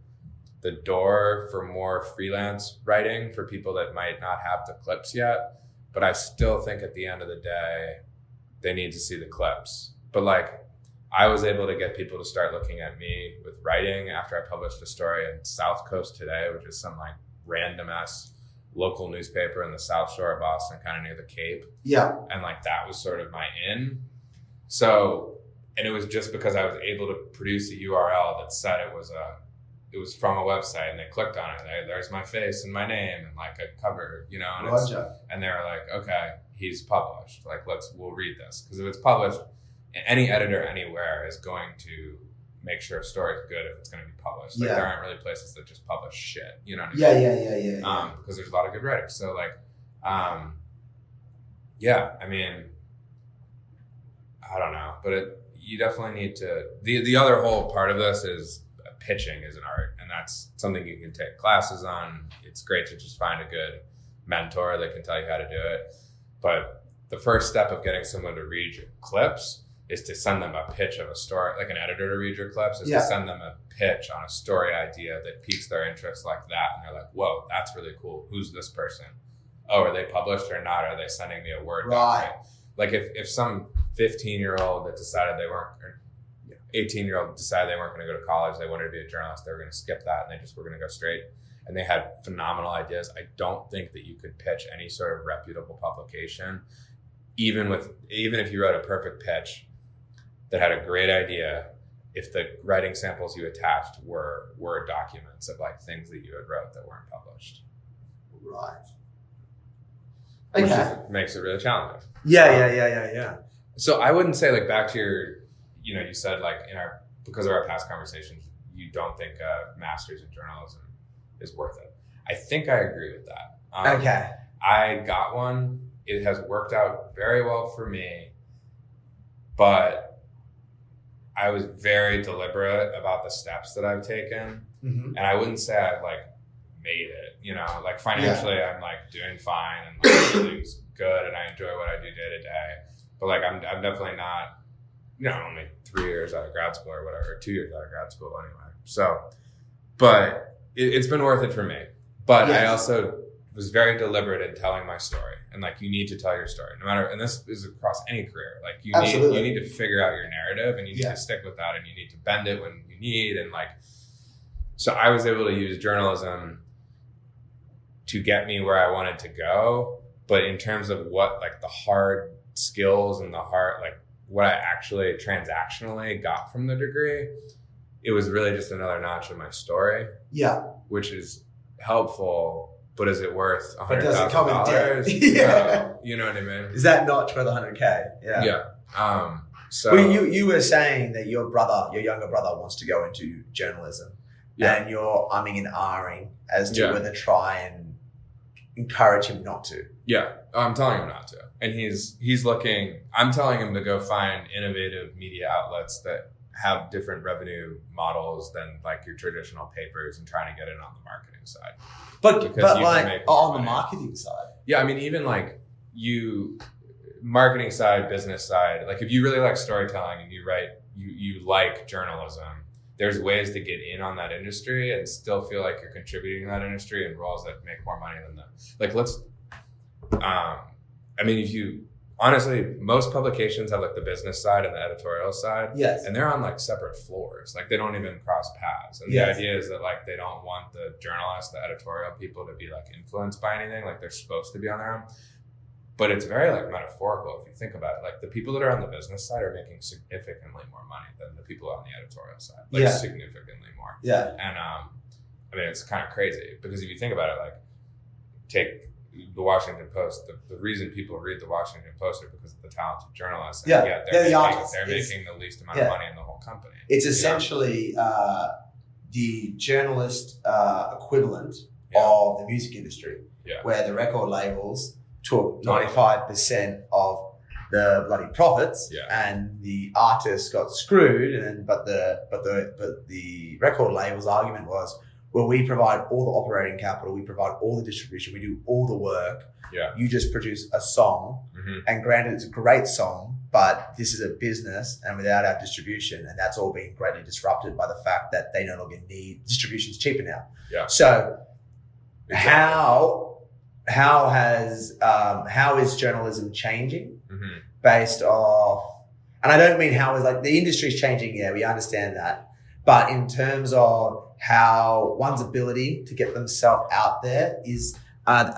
the door for more freelance writing for people that might not have the clips yet. But I still think at the end of the day, they need to see the clips. But like, I was able to get people to start looking at me with writing after I published a story in South Coast Today, which is some like random ass local newspaper in the South Shore of Boston, kind of near the Cape. Yeah. And like, that was sort of my in. So, and it was just because I was able to produce a URL that said it was from a website, and they clicked on it. There's my face and my name and like a cover, you know, and they were like, okay, he's published. Like, we'll read this. Because if it's published, any editor anywhere is going to make sure a story is good if it's going to be published. Like, Yeah. there aren't really places that just publish shit. You know what I mean? Yeah. Because there's a lot of good writers. So like, yeah, I mean, I don't know, but you definitely need to, the other whole part of this is pitching is an art, and that's something you can take classes on. It's great to just find a good mentor that can tell you how to do it. But the first step of getting someone to read your clips is to send them a pitch of a story, like an editor to read your clips, is to send them a pitch on a story idea that piques their interest like that. And they're like, whoa, that's really cool. Who's this person? Oh, are they published or not? Are they sending me a Word document? Like if some 15-year-old that decided they weren't, or 18-year-old decided they weren't going to go to college, they wanted to be a journalist, they were going to skip that and they just were going to go straight, and they had phenomenal ideas. I don't think that you could pitch any sort of reputable publication, even if you wrote a perfect pitch that had a great idea, if the writing samples you attached were Word documents of like things that you had wrote that weren't published. Right. Which makes it really challenging. Yeah. So I wouldn't say, like, back to your, you said like because of our past conversations, you don't think a master's in journalism is worth it. I think I agree with that. I got one. It has worked out very well for me, but I was very deliberate about the steps that I've taken. Mm-hmm. And I wouldn't say I've like made it, like financially I'm like doing fine and like everything's good and I enjoy what I do day to day. But like I'm definitely not, only 3 years out of grad school or whatever, 2 years out of grad school anyway. So, but it's been worth it for me. But I also was very deliberate in telling my story. And like, you need to tell your story no matter, and this is across any career. Like you need to figure out your narrative and you need to stick with that and you need to bend it when you need. And like, so I was able to use journalism to get me where I wanted to go. But in terms of what, like the hard skills and the hard, like what I actually transactionally got from the degree, it was really just another notch in my story. Yeah. Which is helpful. But is it worth $100,000? You know what I mean? Is that notch worth $100K? Yeah. So well, you were saying that your younger brother wants to go into journalism, and you're umming and ahhing as to whether try and encourage him not to. Yeah, I'm telling him not to, and he's looking. I'm telling him to go find innovative media outlets that have different revenue models than like your traditional papers, and trying to get it on the marketing side. But like on the marketing side. Yeah, I mean, even like marketing side, business side, like if you really like storytelling and you like journalism, there's ways to get in on that industry and still feel like you're contributing to that industry in roles that make more money than them. Like honestly, most publications have like the business side and the editorial side. Yes. And they're on like separate floors. Like they don't even cross paths. And the idea is that like they don't want the journalists, the editorial people to be like influenced by anything. Like they're supposed to be on their own. But it's very like metaphorical if you think about it. Like the people that are on the business side are making significantly more money than the people on the editorial side. Like significantly more. Yeah. And it's kind of crazy because if you think about it, like take the Washington Post, the reason people read the Washington Post are because of the talented journalists. And they're making the least amount of money in the whole company. It's essentially the journalist equivalent of the music industry, where the record labels took 95% of the bloody profits, and the artists got screwed. But the record label's argument was, well, we provide all the operating capital, we provide all the distribution, we do all the work. Yeah. You just produce a song, and granted, it's a great song, but this is a business, and without our distribution, and that's all being greatly disrupted by the fact that they no longer need distribution's cheaper now. Yeah. So, how is journalism changing based off? And I don't mean how is like the industry's changing. Yeah, we understand that. But in terms of how one's ability to get themselves out there are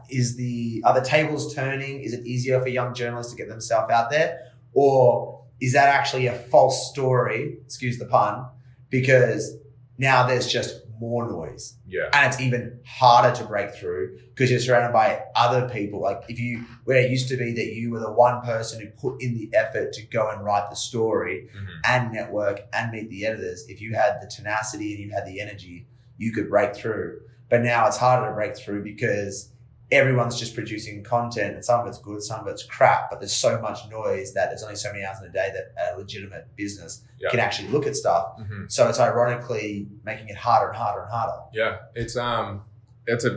the tables turning? Is it easier for young journalists to get themselves out there? Or is that actually a false story, excuse the pun, because now there's just more noise. Yeah. And it's even harder to break through because you're surrounded by other people. Like where it used to be that you were the one person who put in the effort to go and write the story and network and meet the editors. If you had the tenacity and you had the energy, you could break through. But now it's harder to break through because everyone's just producing content and some of it's good, some of it's crap, but there's so much noise that there's only so many hours in a day that a legitimate business can actually look at stuff. So it's ironically making it harder and harder and harder. Yeah. It's an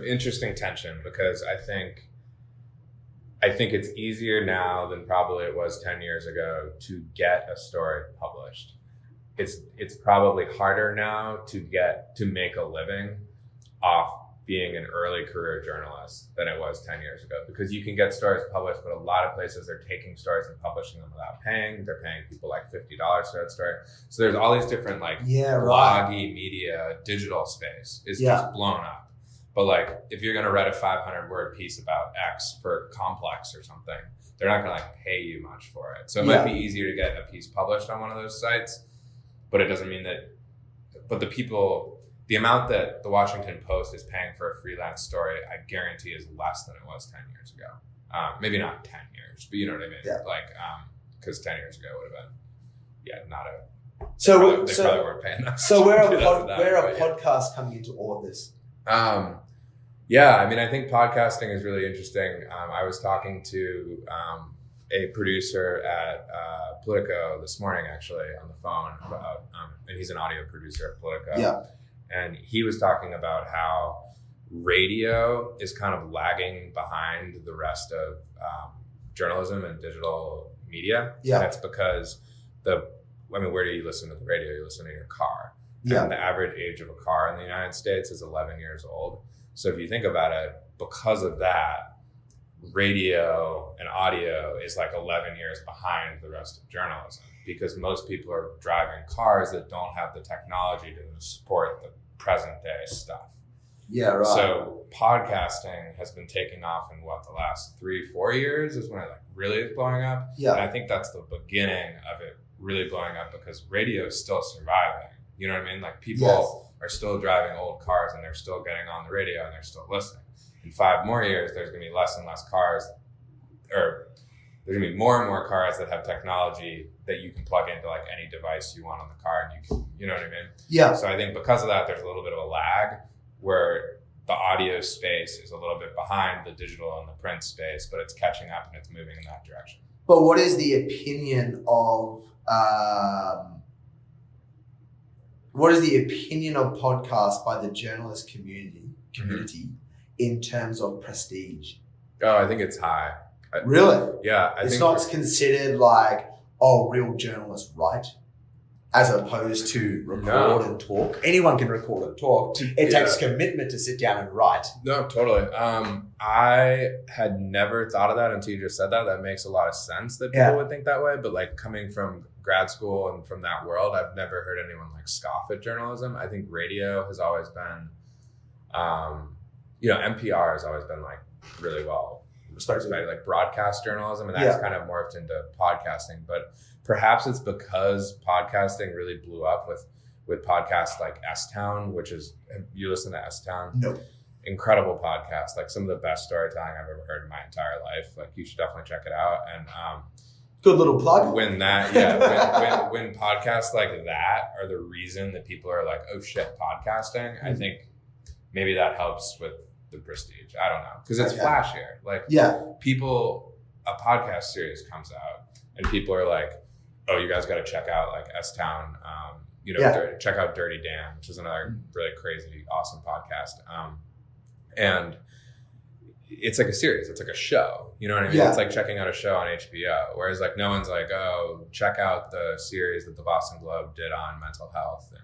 interesting tension because I think it's easier now than probably it was 10 years ago to get a story published. It's probably harder now to make a living off being an early career journalist than it was 10 years ago, because you can get stories published, but a lot of places are taking stories and publishing them without paying. They're paying people like $50 for that story. So there's all these different bloggy media, digital space is just blown up. But like, if you're going to write a 500-word piece about X for Complex or something, they're not going to pay you much for it. So it might be easier to get a piece published on one of those sites, but it doesn't mean that, but the amount that the Washington Post is paying for a freelance story, I guarantee is less than it was 10 years ago. Maybe not 10 years, but you know what I mean? Yeah. Like, because 10 years ago would have been, not a, so they probably weren't paying that. So where are podcasts coming into all of this? Yeah, I mean, I think podcasting is really interesting. I was talking to a producer at Politico this morning, actually, on the phone about, and he's an audio producer at Politico. Yeah. And he was talking about how radio is kind of lagging behind the rest of journalism and digital media. Yeah. And it's because where do you listen to the radio? You listen to your car. Yeah. And the average age of a car in the United States is 11 years old. So if you think about it, because of that, radio and audio is like 11 years behind the rest of journalism, because most people are driving cars that don't have the technology to support the present day stuff. Yeah, right. So podcasting has been taking off in the last 3-4 years is when it really is blowing up. Yeah. And I think that's the beginning of it really blowing up because radio is still surviving. You know what I mean? Like people are still driving old cars and they're still getting on the radio and they're still listening. In 5 more years, there's going to be less and less cars, or there's going to be more and more cars that have technology that you can plug into like any device you want on the car, and you know what I mean? Yeah. So I think because of that, there's a little bit of a lag where the audio space is a little bit behind the digital and the print space, but it's catching up and it's moving in that direction. But what is the opinion of podcasts by the journalist community in terms of prestige? Oh, I think it's high. Really? Yeah. It's not considered like, real journalists write, as opposed to record and talk. Anyone can record and talk. It takes commitment to sit down and write. No, totally. I had never thought of that until you just said that. That makes a lot of sense that people would think that way. But like coming from grad school and from that world, I've never heard anyone like scoff at journalism. I think radio has always been, NPR has always been like really well respected, like broadcast journalism, and that's kind of morphed into podcasting. But perhaps it's because podcasting really blew up with podcasts like S-Town, which is, you listen to S-Town? No. Incredible podcast, like some of the best storytelling I've ever heard in my entire life. Like you should definitely check it out. And good little plug. When podcasts like that are the reason that people are like, oh shit, podcasting, I think maybe that helps with the prestige. I don't know, because it's flashier. Like a podcast series comes out and people are like, oh, you guys got to check out like S-Town, check out Dirty Dan, which is another really crazy, awesome podcast. And it's like a series. It's like a show. You know what I mean? Yeah. It's like checking out a show on HBO. Whereas like no one's like, oh, check out the series that the Boston Globe did on mental health. And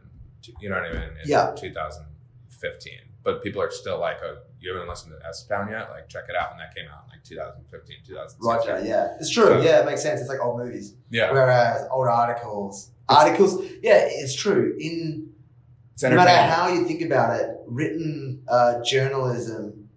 you know what I mean? In 2015. But people are still like, oh, you haven't listened to S-Town yet? Like, check it out. And that came out in like 2015, 2016. Right, yeah. It's true. So, it makes sense. It's like old movies. Yeah. Whereas old articles, it's true. No matter how you think about it, written journalism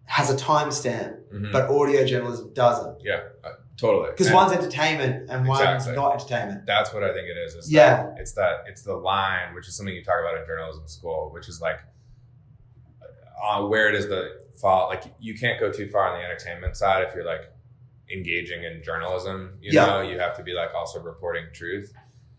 has a timestamp, but audio journalism doesn't. Yeah. Totally. Because one's entertainment and one's not entertainment. That's what I think it is. It's the line, which is something you talk about in journalism school, which is like where it is the fall. Like you can't go too far on the entertainment side if you're like engaging in journalism. You know, you have to be like also reporting truth.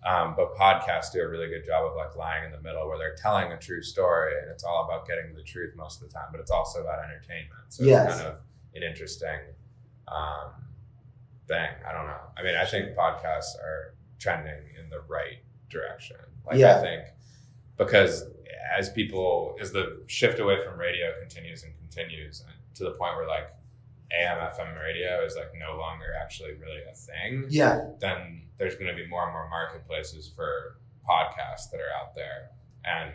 But podcasts do a really good job of like lying in the middle where they're telling a true story and it's all about getting the truth most of the time, but it's also about entertainment. So it's kind of an interesting thing. I don't know. I mean, I think podcasts are trending in the right direction. Like I think because as the shift away from radio continues and to the point where like AM, FM radio is like no longer actually really a thing. Yeah. Then there's going to be more and more marketplaces for podcasts that are out there, and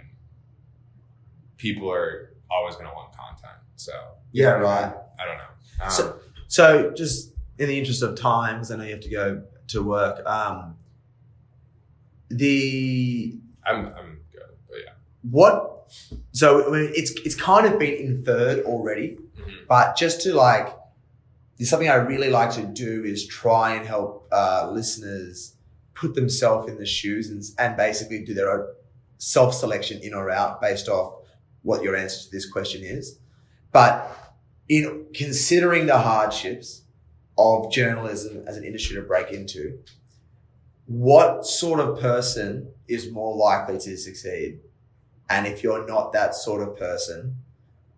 people are always going to want content. So right. I don't know. So just in the interest of time, because I know you have to go to work. I'm good, but yeah. What? So I mean, it's kind of been inferred already, but just to like. Something I really like to do is try and help listeners put themselves in the shoes and basically do their own self-selection in or out based off what your answer to this question is. But in considering the hardships of journalism as an industry to break into, what sort of person is more likely to succeed? And if you're not that sort of person,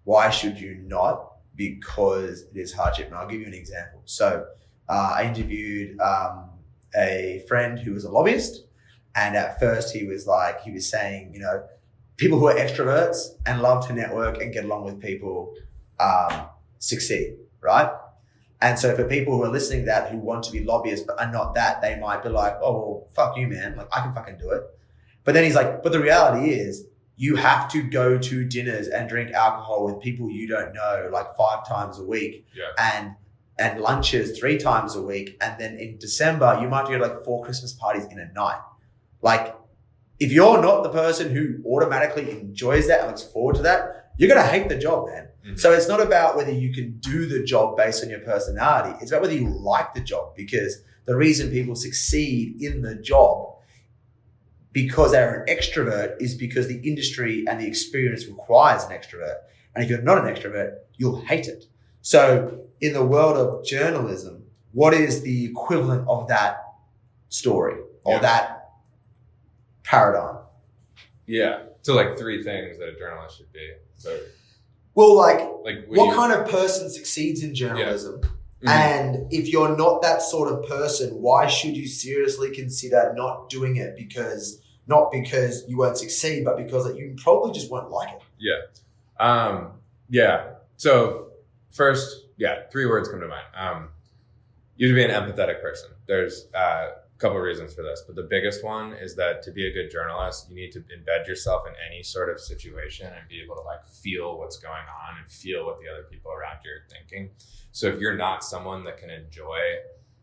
why should you not? Because it is hardship. And I'll give you an example. So I interviewed a friend who was a lobbyist. And at first he was saying, you know, people who are extroverts and love to network and get along with people succeed, right? And so for people who are listening to that, who want to be lobbyists but are not that, they might be like, oh, well, fuck you, man. Like, I can fucking do it. But then he's like, but the reality is, you have to go to dinners and drink alcohol with people you don't know like 5 times a week and lunches 3 times a week. And then in December, you might go to like 4 Christmas parties in a night. Like if you're not the person who automatically enjoys that and looks forward to that, you're going to hate the job, man. Mm-hmm. So it's not about whether you can do the job based on your personality. It's about whether you like the job, because the reason people succeed in the job because they're an extrovert is because the industry and the experience requires an extrovert. And if you're not an extrovert, you'll hate it. So in the world of journalism, what is the equivalent of that story or that paradigm? Yeah. So like 3 things that a journalist should be. So, well, what kind of person succeeds in journalism? Yeah. And if you're not that sort of person, why should you seriously consider not doing it? Not because you won't succeed, but because you probably just won't like it. Yeah. So first, 3 words come to mind. You have to be an empathetic person. There's a couple of reasons for this, but the biggest one is that to be a good journalist, you need to embed yourself in any sort of situation and be able to like feel what's going on and feel what the other people around you are thinking. So if you're not someone that can enjoy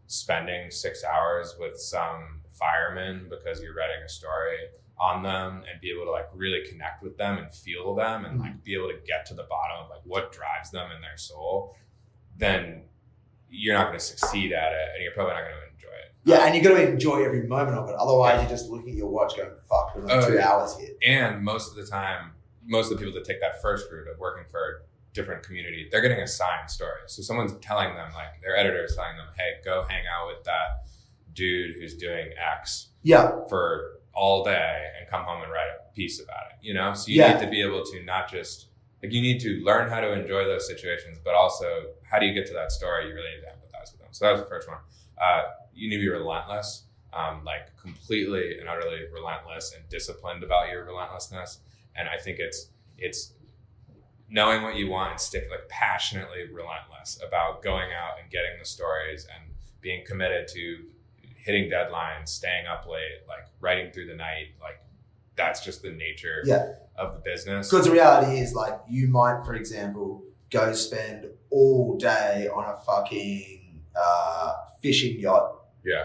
spending 6 hours with some firemen because you're writing a story on them and be able to like really connect with them and feel them and like be able to get to the bottom of like what drives them in their soul, then you're not going to succeed at it and you're probably not going to enjoy it. Yeah, and you're going to enjoy every moment of it. Otherwise, you're just looking at your watch going, fuck, we're like 2 hours here. And most of the time, most of the people that take that first route of working for a different community, they're getting assigned stories. So someone's telling them, like their editor is telling them, hey, go hang out with that dude who's doing X for all day and come home and write a piece about it, you know? So you need to be able to not just, like you need to learn how to enjoy those situations, but also how do you get to that story? You really need to empathize with them. So that was the first one. You need to be relentless, like completely and utterly relentless and disciplined about your relentlessness. And I think it's knowing what you want and like passionately relentless about going out and getting the stories and being committed to hitting deadlines, staying up late, like writing through the night. Like that's just the nature of the business. Because the reality is like you might, for example, go spend all day on a fucking fishing yacht,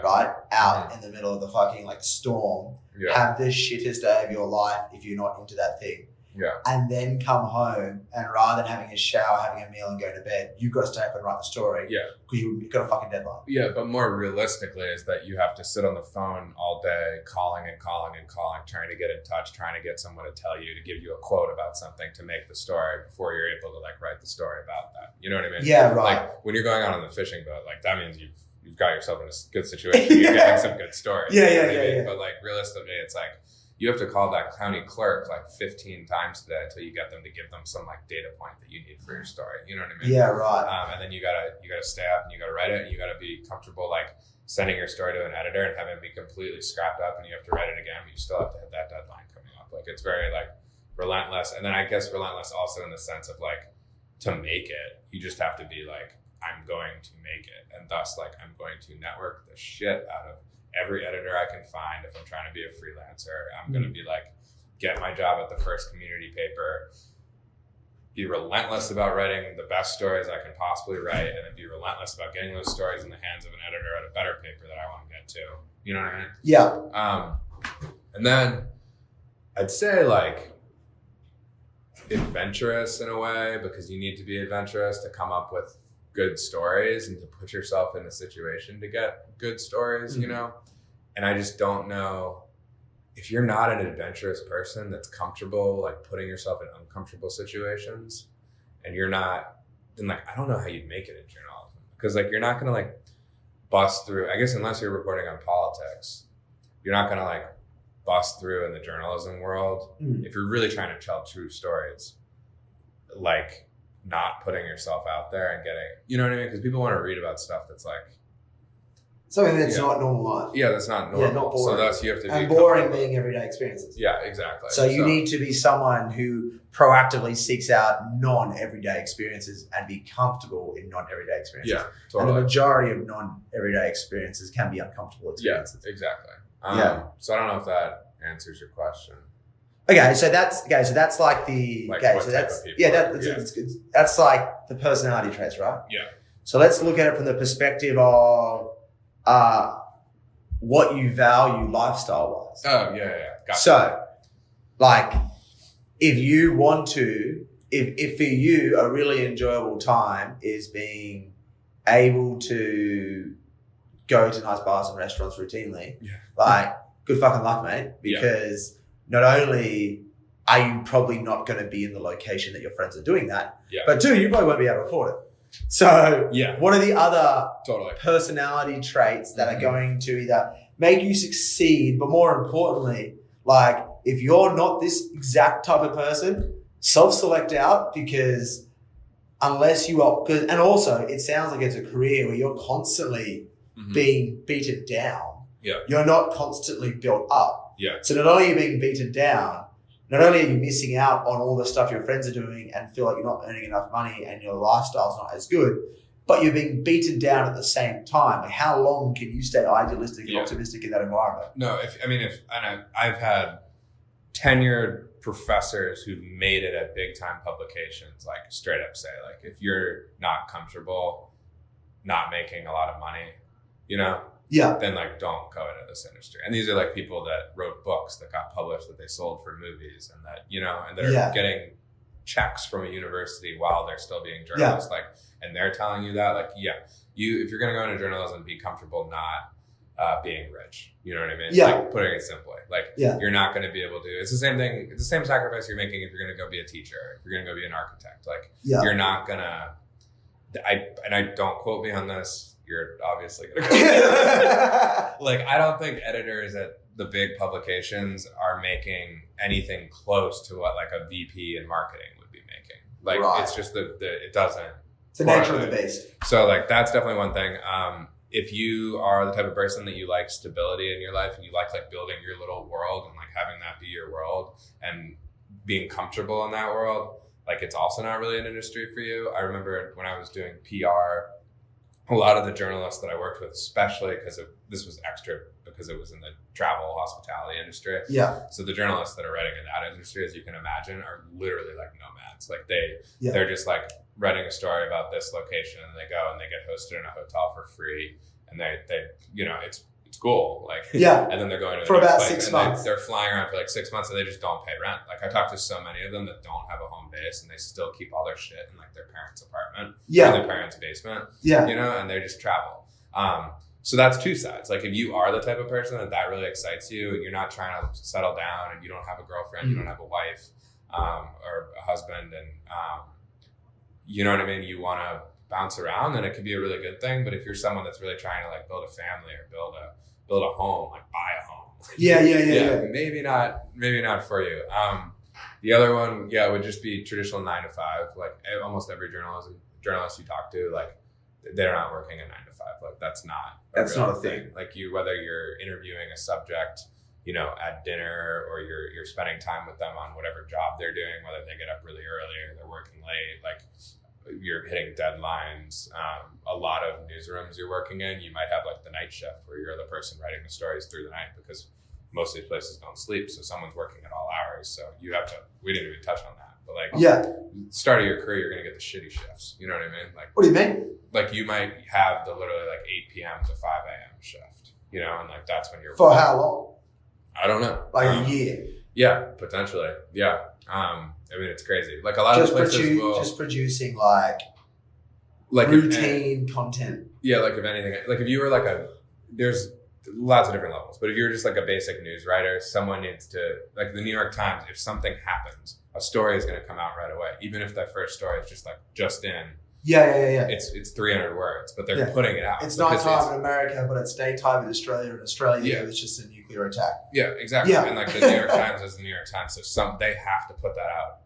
right? Out in the middle of the fucking like storm, have the shittest day of your life if you're not into that thing. Yeah. and then come home, and rather than having a shower, having a meal, and going to bed, you've got to stay up and write the story. Yeah. Because you've got a fucking deadline. Yeah, but more realistically is that you have to sit on the phone all day, calling and calling and calling, trying to get in touch, trying to get someone to tell you, to give you a quote about something to make the story before you're able to like write the story about that. You know what I mean? Yeah, right. Like when you're going out on the fishing boat, like that means you've got yourself in a good situation. You're getting some good stories. Yeah, you know yeah, what I yeah, mean? yeah. But like realistically, it's like you have to call that county clerk like 15 times today until you get them to give them some like data point that you need for your story. You know what I mean? Yeah, right. And then you gotta stay up and you gotta write it, and you gotta be comfortable like sending your story to an editor and having it be completely scrapped up, and you have to write it again, but you still have to hit that deadline coming up. Like it's very like relentless. And then I guess relentless also in the sense of like to make it, you just have to be like, I'm going to make it, and thus like I'm going to network the shit out of every editor I can find. If I'm trying to be a freelancer, I'm going to be like, get my job at the first community paper, be relentless about writing the best stories I can possibly write, and then be relentless about getting those stories in the hands of an editor at a better paper that I want to get to. You know what I mean? Yeah. And then I'd say like adventurous in a way, because you need to be adventurous to come up with good stories and to put yourself in a situation to get good stories, you know? And I just don't know if you're not an adventurous person that's comfortable, like putting yourself in uncomfortable situations, and you're not, then like, I don't know how you'd make it in journalism, because like, you're not going to like bust through, I guess, unless you're reporting on politics, you're not going to like bust through in the journalism world. If you're really trying to tell true stories, like, not putting yourself out there and getting, you know what I mean? Because people want to read about stuff that's like something that's not normal life. Yeah, that's not normal. Yeah, not boring. So thus you have to be and boring being everyday experiences. Yeah, exactly. So you need to be someone who proactively seeks out non-everyday experiences and be comfortable in non-everyday experiences. Yeah, totally. And the majority of non-everyday experiences can be uncomfortable experiences. Yeah, exactly. Yeah. So I don't know if that answers your question. Okay, so that's like the Like okay, what so type that's of people yeah, are, that's like the personality traits, right? Yeah. So let's look at it from the perspective of what you value lifestyle wise. Oh yeah. Gotcha. So, like, if you want to, if for you a really enjoyable time is being able to go to nice bars and restaurants routinely, like, good fucking luck, mate, because not only are you probably not going to be in the location that your friends are doing that, but two, you probably won't be able to afford it. So what are the other personality traits that are going to either make you succeed, but more importantly, like, if you're not this exact type of person, self-select out, because unless you are, and also it sounds like it's a career where you're constantly being beaten down. You're not constantly built up. So not only are you being beaten down, not only are you missing out on all the stuff your friends are doing and feel like you're not earning enough money and your lifestyle's not as good, but you're being beaten down at the same time. Like, how long can you stay idealistic and optimistic in that environment? No, I've had tenured professors who've made it at big time publications, like straight up say, like, if you're not comfortable not making a lot of money, you know, then like don't go into this industry. And these are like people that wrote books that got published that they sold for movies, and that, you know, and they're getting checks from a university while they're still being journalists. Like, and they're telling you that, like, if you're going to go into journalism, be comfortable not being rich. You know what I mean? Like, putting it simply, like, you're not going to be able to, it's the same thing. It's the same sacrifice you're making if you're going to go be a teacher, if you're going to go be an architect. Like, you're not going to, I don't quote me on this. You're obviously going to like, I don't think editors at the big publications are making anything close to what like a VP in marketing would be making. Like, it's just it doesn't. It's the nature of the beast. So like, that's definitely one thing. If you are the type of person that you like stability in your life and you like building your little world and like having that be your world and being comfortable in that world, like, it's also not really an industry for you. I remember when I was doing PR, a lot of the journalists that I worked with, especially because this was extra because it was in the travel hospitality industry. So the journalists that are writing in that industry, as you can imagine, are literally like nomads. Like they're just like writing a story about this location, and they go and they get hosted in a hotel for free, and they you know, it's school, like, yeah, and then they're going to for about 6 months. They're flying around for like 6 months and they just don't pay rent. Like I talked to so many of them that don't have a home base and they still keep all their shit in like their parents' apartment, or their parents' basement, and they just travel. So that's two sides. Like if you are the type of person that really excites you and you're not trying to settle down and you don't have a girlfriend, you don't have a wife, or a husband, and you know what I mean, you want to bounce around, then it could be a really good thing. But if you're someone that's really trying to like build a family or build a home, like buy a home, maybe not for you. The other one, would just be traditional 9 to 5. Like almost every journalist you talk to, like they're not working a 9 to 5. Like that's not a thing. Like whether you're interviewing a subject, at dinner, or you're spending time with them on whatever job they're doing, whether they get up really early or they're working late, like you're hitting deadlines. A lot of newsrooms you're working in, you might have like the night shift where you're the person writing the stories through the night, because most of these places don't sleep. So someone's working at all hours. So we didn't even touch on that, but like start of your career, you're going to get the shitty shifts. You know what I mean? Like, what do you mean? Like you might have the literally like 8 p.m. to 5 a.m. shift, and like that's when you're for how long? I don't know. Like a year? Yeah, potentially. Yeah. I mean, it's crazy. Like a lot of places just producing like routine content. Yeah, like if anything, like if you were like there's lots of different levels, but if you're just like a basic news writer, someone needs to, like the New York Times, if something happens, a story is going to come out right away. Even if that first story is just like just in. Yeah. It's 300 words, but they're putting it out. It's nighttime in America, but it's daytime in Australia. And Australia, it's just a nuclear attack. Yeah, exactly. Yeah. And like the New York Times is the New York Times, so they have to put that out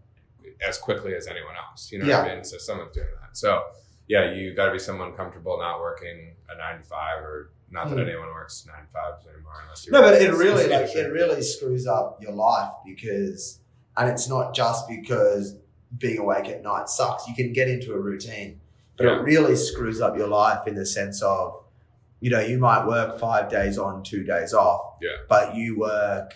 as quickly as anyone else. You know what I mean? So someone's doing that. So you got to be someone comfortable not working a 9 to 5, or not that anyone works 9 to 5s anymore, unless you're. No, but it really screws up your life, and it's not just because being awake at night sucks. You can get into a routine, but it really screws up your life in the sense of, you might work 5 days on, 2 days off, but you work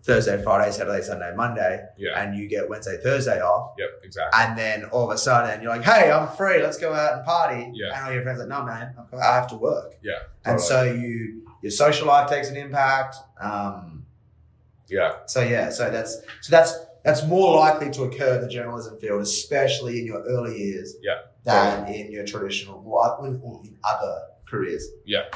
Thursday, Friday, Saturday, Sunday, Monday, and you get Wednesday, Thursday off. Yep, exactly. And then all of a sudden you're like, hey, I'm free, let's go out and party. Yeah. And all your friends are like, no, man, I have to work. Yeah. Totally. And so your social life takes an impact. So that's more likely to occur in the journalism field, especially in your early years, than in your traditional or in other careers. Yeah.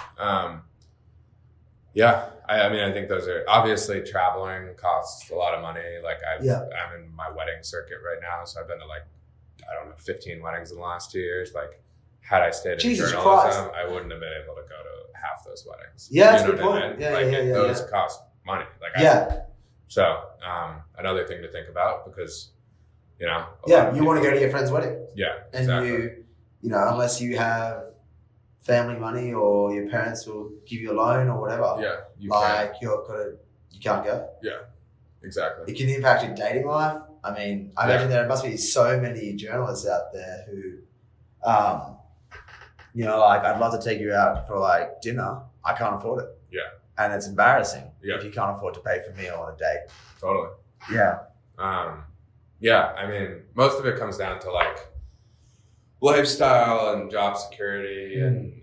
I mean, I think those are obviously, traveling costs a lot of money. Like I'm in my wedding circuit right now, so I've been to 15 weddings in the last 2 years. Like, had I stayed in journalism, I wouldn't have been able to go to half those weddings. Yeah, that's a good point. Those cost money. So another thing to think about, because you want to go to your friend's wedding. Yeah, and exactly. Unless you have family money or your parents will give you a loan or whatever. Yeah, you can't go. Yeah, exactly. It can impact your dating life. I mean, I imagine there must be so many journalists out there who, I'd love to take you out for dinner. I can't afford it. Yeah. And it's embarrassing if you can't afford to pay for a meal on a date. Totally. Yeah. I mean, most of it comes down to lifestyle and job security and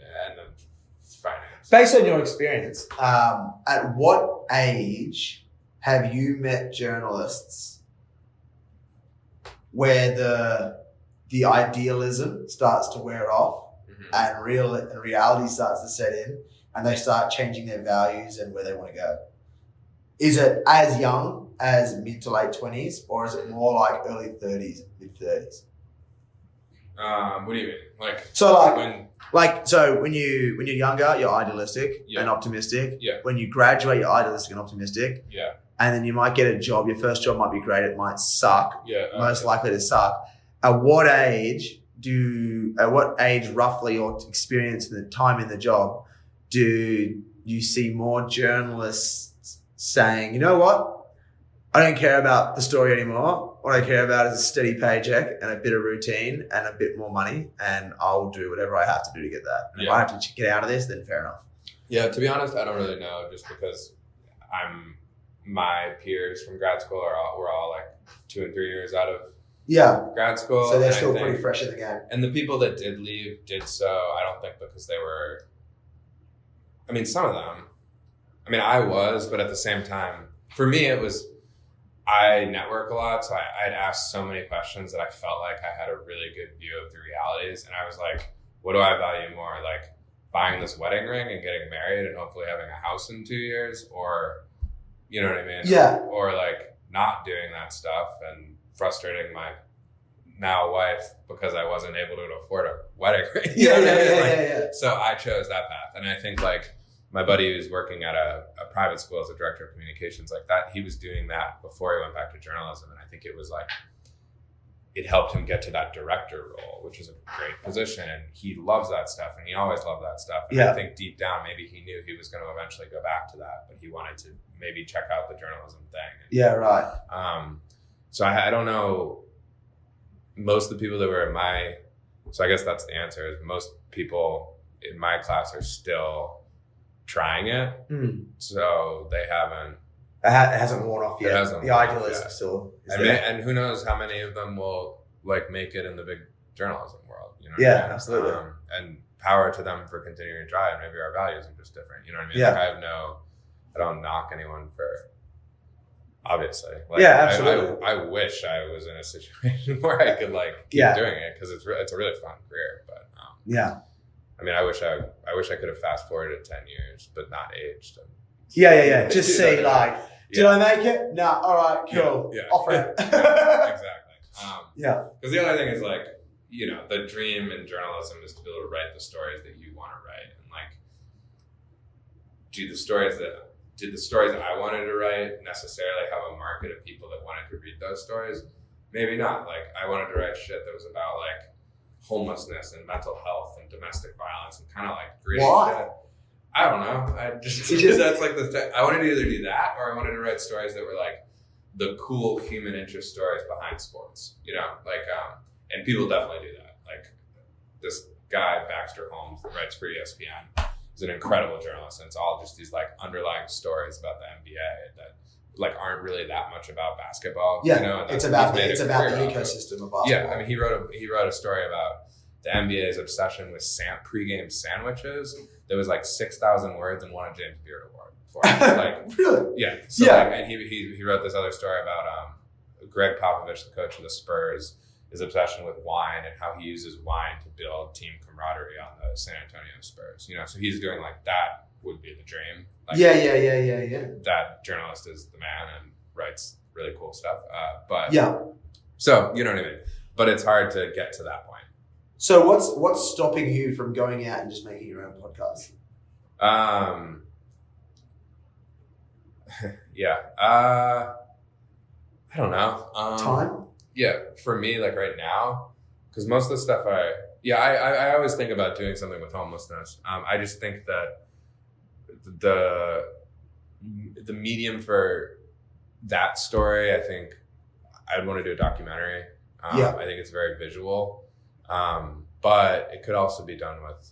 finance. Based on your experience, at what age have you met journalists where the idealism starts to wear off and reality starts to set in, and they start changing their values and where they want to go? Is it as young as mid to late 20s, or is it more like early 30s, mid 30s? What do you mean? When you're younger, you're idealistic and optimistic. Yeah. When you graduate, you're idealistic and optimistic. Yeah. And then you might get a job. Your first job might be great. It might suck. Yeah. Most likely to suck. At what age roughly, or experience in the time in the job, do you see more journalists saying, you know what? I don't care about the story anymore. What I care about is a steady paycheck and a bit of routine and a bit more money, and I'll do whatever I have to do to get that. And if I have to get out of this, then fair enough. Yeah, to be honest, I don't really know, just because my peers from grad school we're all 2 and 3 years out of grad school. So they're still pretty fresh in the game. And the people that did leave did so, I don't think because they were, I mean, some of them, I mean, I was, but at the same time, for me, it was, I network a lot. So I'd asked so many questions that I felt like I had a really good view of the realities. And I was like, what do I value more? Like buying this wedding ring and getting married and hopefully having a house in 2 years, or, you know what I mean? Yeah. Or like not doing that stuff and frustrating my now wife because I wasn't able to afford a wedding ring. Yeah. So I chose that path. And I think like my buddy who's working at a private school as a director of communications like that, he was doing that before he went back to journalism. And I think it was like, it helped him get to that director role, which is a great position. And he loves that stuff. And he always loved that stuff. And I think deep down, maybe he knew he was going to eventually go back to that, but he wanted to maybe check out the journalism thing. Yeah, right. So I don't know. Most of the people that were in my, so I guess that's the answer, is most people in my class are still trying it. So they haven't. It hasn't worn off yet. The idealism still is there. And who knows how many of them will like make it in the big journalism world. You know what I mean? Absolutely. And power to them for continuing to try. And maybe our values are just different. You know what I mean? Yeah. Like I don't knock anyone for, obviously. Like, absolutely. I wish I was in a situation where I could like keep doing it because it's a really fun career. But I mean, I wish I could have fast forwarded 10 years, but not aged. And, Just see like, did I make it? No. All right, cool. Yeah. Off ramp. Exactly. Because the other thing is like, you know, the dream in journalism is to be able to write the stories that you want to write, and like, did the stories that I wanted to write necessarily have a market of people that wanted to read those stories? Maybe not. Like, I wanted to write shit that was about like homelessness and mental health and domestic violence and kind of like gritty shit. I don't know. I just that's like I wanted to either do that or I wanted to write stories that were like the cool human interest stories behind sports, you know, like, and people definitely do that. Like this guy, Baxter Holmes, that writes for ESPN, is an incredible journalist. And it's all just these like underlying stories about the NBA that like aren't really that much about basketball. Yeah. You know? And it's about the ecosystem of basketball. Yeah. I mean, he wrote a story about the NBA's obsession with pregame sandwiches. There was like 6,000 words and won a James Beard Award for it. Like, really? Yeah. So like, and he wrote this other story about Greg Popovich, the coach of the Spurs, his obsession with wine and how he uses wine to build team camaraderie on the San Antonio Spurs. You know, so he's doing like that would be the dream. Like, that journalist is the man and writes really cool stuff. So you know what I mean. But it's hard to get to that point. So what's stopping you from going out and just making your own podcast? I don't know. Time? Yeah, for me, like right now, because most of the stuff I always think about doing something with homelessness. I just think that the medium for that story, I think I'd want to do a documentary. I think it's very visual. But it could also be done with,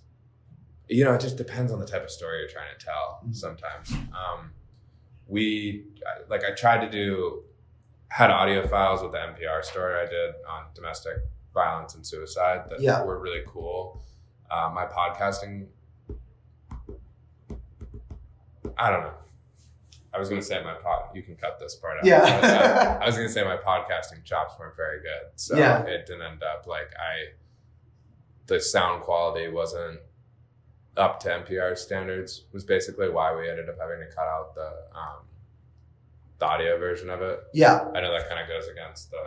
you know, it just depends on the type of story you're trying to tell sometimes. I had audio files with the NPR story I did on domestic violence and suicide that were really cool. My podcasting, I don't know. I was going to say you can cut this part out. Yeah. I was going to say my podcasting chops weren't very good. So it didn't end up like the sound quality wasn't up to NPR standards, was basically why we ended up having to cut out the audio version of it. Yeah. I know that kind of goes against the...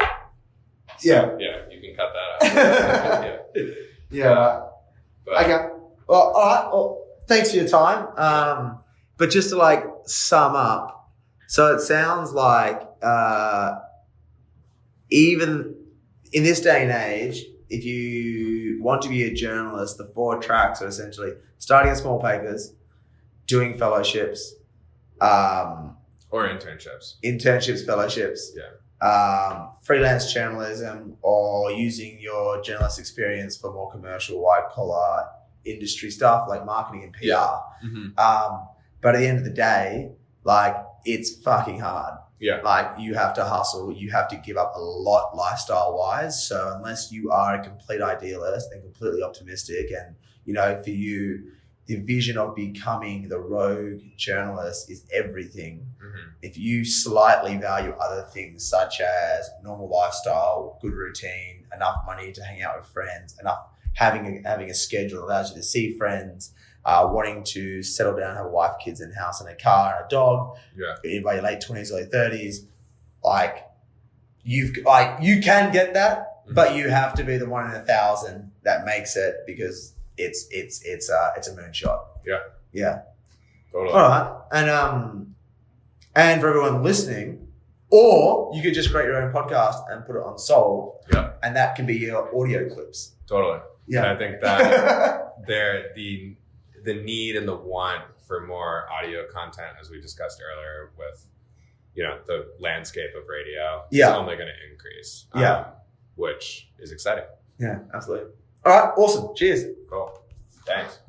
So, you can cut that out. Okay. Well, all right. Well, thanks for your time. But just to like sum up, so it sounds like even in this day and age, if you want to be a journalist, the 4 tracks are essentially starting in small papers, doing fellowships, or internships, fellowships, freelance journalism, or using your journalist experience for more commercial, white collar industry stuff like marketing and PR. Yeah. Mm-hmm. But at the end of the day, like, it's fucking hard. Yeah. Like, you have to hustle. You have to give up a lot lifestyle wise. So unless you are a complete idealist and completely optimistic, and, you know, for you, the vision of becoming the rogue journalist is everything. Mm-hmm. If you slightly value other things such as normal lifestyle, good routine, enough money to hang out with friends, enough having a schedule that allows you to see friends, wanting to settle down, have a wife, kids, and house, and a car, and a dog, by your late 20s, early 30s, you can get that, but you have to be the 1 in 1,000 that makes it, because it's a moonshot. Yeah. Totally. All right. And for everyone listening, or you could just create your own podcast and put it on Solve. Yeah. And that can be your audio clips. Totally. Yeah. And I think that the need and the want for more audio content, as we discussed earlier, with the landscape of radio, is only going to increase. Which is exciting. Yeah, absolutely. All right, awesome. Cheers. Cool. Thanks.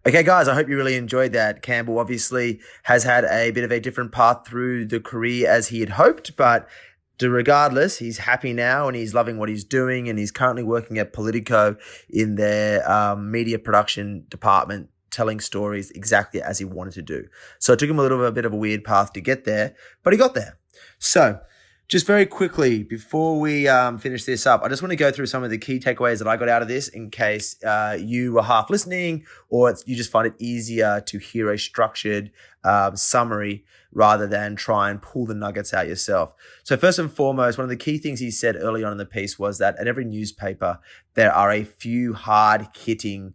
Okay, guys, I hope you really enjoyed that. Campbell obviously has had a bit of a different path through the career as he had hoped, but regardless, he's happy now and he's loving what he's doing, and he's currently working at Politico in their media production department, telling stories exactly as he wanted to do. So it took him a bit of a weird path to get there, but he got there. So just very quickly, before we finish this up, I just want to go through some of the key takeaways that I got out of this, in case you were half listening, or you just find it easier to hear a structured summary rather than try and pull the nuggets out yourself. So first and foremost, one of the key things he said early on in the piece was that at every newspaper, there are a few hard-hitting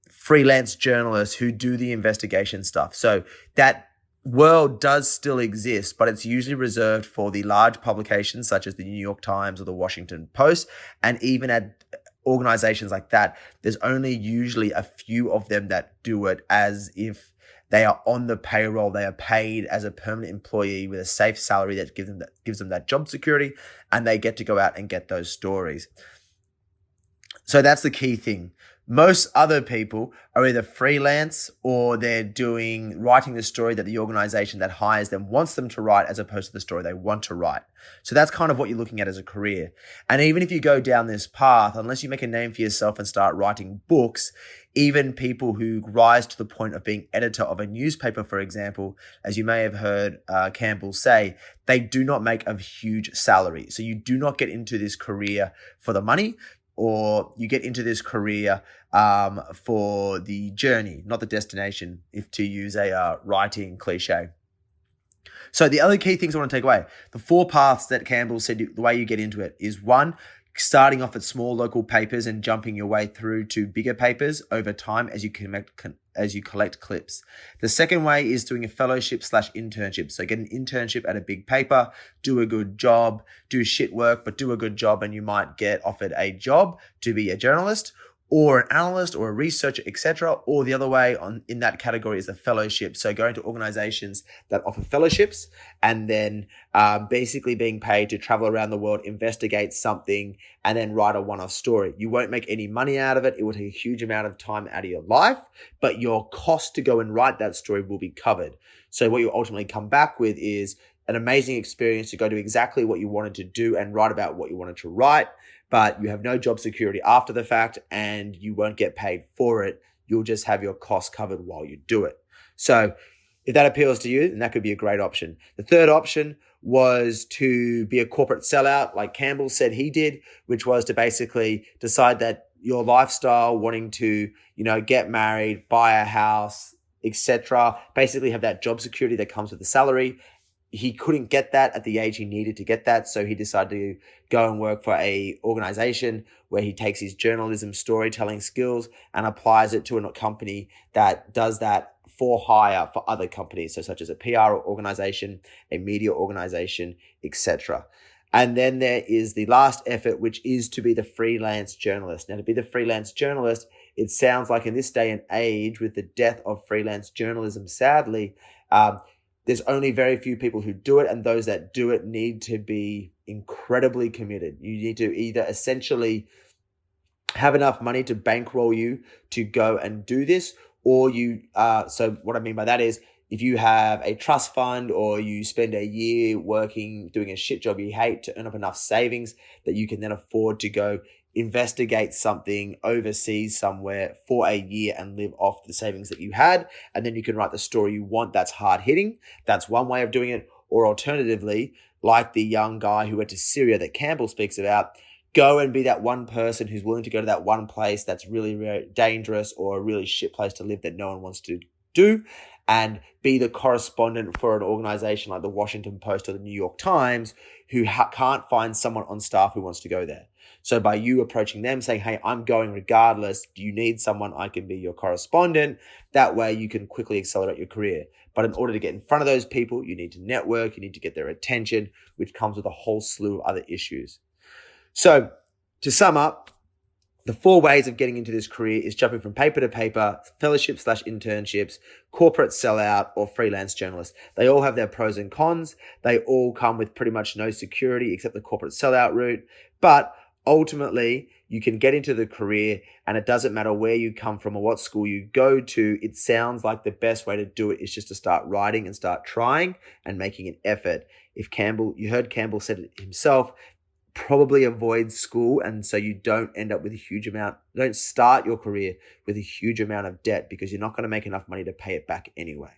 freelance journalists who do the investigation stuff. So that world does still exist, but it's usually reserved for the large publications such as the New York Times or the Washington Post. And even at organizations like that, there's only usually a few of them that do it as if they are on the payroll. They are paid as a permanent employee with a safe salary that gives them that job security, and they get to go out and get those stories. So that's the key thing. Most other people are either freelance or they're writing the story that the organization that hires them wants them to write, as opposed to the story they want to write. So that's kind of what you're looking at as a career. And even if you go down this path, unless you make a name for yourself and start writing books, even people who rise to the point of being editor of a newspaper, for example, as you may have heard Campbell say, they do not make a huge salary. So you do not get into this career for the money, or you get into this career for the journey, not the destination, if to use a writing cliche. So the other key things I want to take away, the 4 paths that Campbell said, the way you get into it is 1, starting off at small local papers and jumping your way through to bigger papers over time as you collect clips. The second way is doing a fellowship/internship. So get an internship at a big paper, do a good job, do shit work, but do a good job, and you might get offered a job to be a journalist or an analyst or a researcher, etc. Or the other way in that category is the fellowship. So going to organizations that offer fellowships and then basically being paid to travel around the world, investigate something, and then write a one-off story. You won't make any money out of it. It will take a huge amount of time out of your life, but your cost to go and write that story will be covered. So what you ultimately come back with is an amazing experience to go do exactly what you wanted to do and write about what you wanted to write, but you have no job security after the fact and you won't get paid for it. You'll just have your costs covered while you do it. So if that appeals to you, then that could be a great option. The third option was to be a corporate sellout, like Campbell said he did, which was to basically decide that your lifestyle, wanting to, get married, buy a house, etc., basically have that job security that comes with the salary. He couldn't get that at the age he needed to get that, so he decided to go and work for a organization where he takes his journalism storytelling skills and applies it to a company that does that for hire for other companies, so such as a PR organization, a media organization, etc. And then there is the last effort, which is to be the freelance journalist. Now, to be the freelance journalist, it sounds like in this day and age, with the death of freelance journalism, sadly, there's only very few people who do it, and those that do it need to be incredibly committed. You need to either essentially have enough money to bankroll you to go and do this, or so what I mean by that is if you have a trust fund or you spend a year working, doing a shit job you hate to earn up enough savings that you can then afford to go investigate something overseas somewhere for a year and live off the savings that you had. And then you can write the story you want that's hard hitting. That's one way of doing it. Or alternatively, like the young guy who went to Syria that Campbell speaks about, go and be that one person who's willing to go to that one place that's really, really dangerous or a really shit place to live that no one wants to do, and be the correspondent for an organization like the Washington Post or the New York Times who can't find someone on staff who wants to go there. So by you approaching them saying, hey, I'm going regardless. Do you need someone? I can be your correspondent. That way you can quickly accelerate your career. But in order to get in front of those people, you need to network. You need to get their attention, which comes with a whole slew of other issues. So to sum up, the 4 ways of getting into this career is jumping from paper to paper, fellowship/internships, corporate sellout, or freelance journalist. They all have their pros and cons. They all come with pretty much no security except the corporate sellout route. But ultimately, you can get into the career and it doesn't matter where you come from or what school you go to. It sounds like the best way to do it is just to start writing and start trying and making an effort. You heard Campbell said it himself, probably avoid school, and so you don't end up with don't start your career with a huge amount of debt because you're not going to make enough money to pay it back anyway.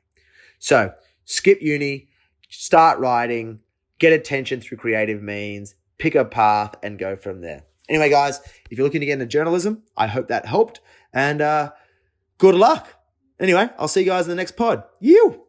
So skip uni, start writing, get attention through creative means, pick a path and go from there. Anyway, guys, if you're looking to get into journalism, I hope that helped, and good luck. Anyway, I'll see you guys in the next pod. You.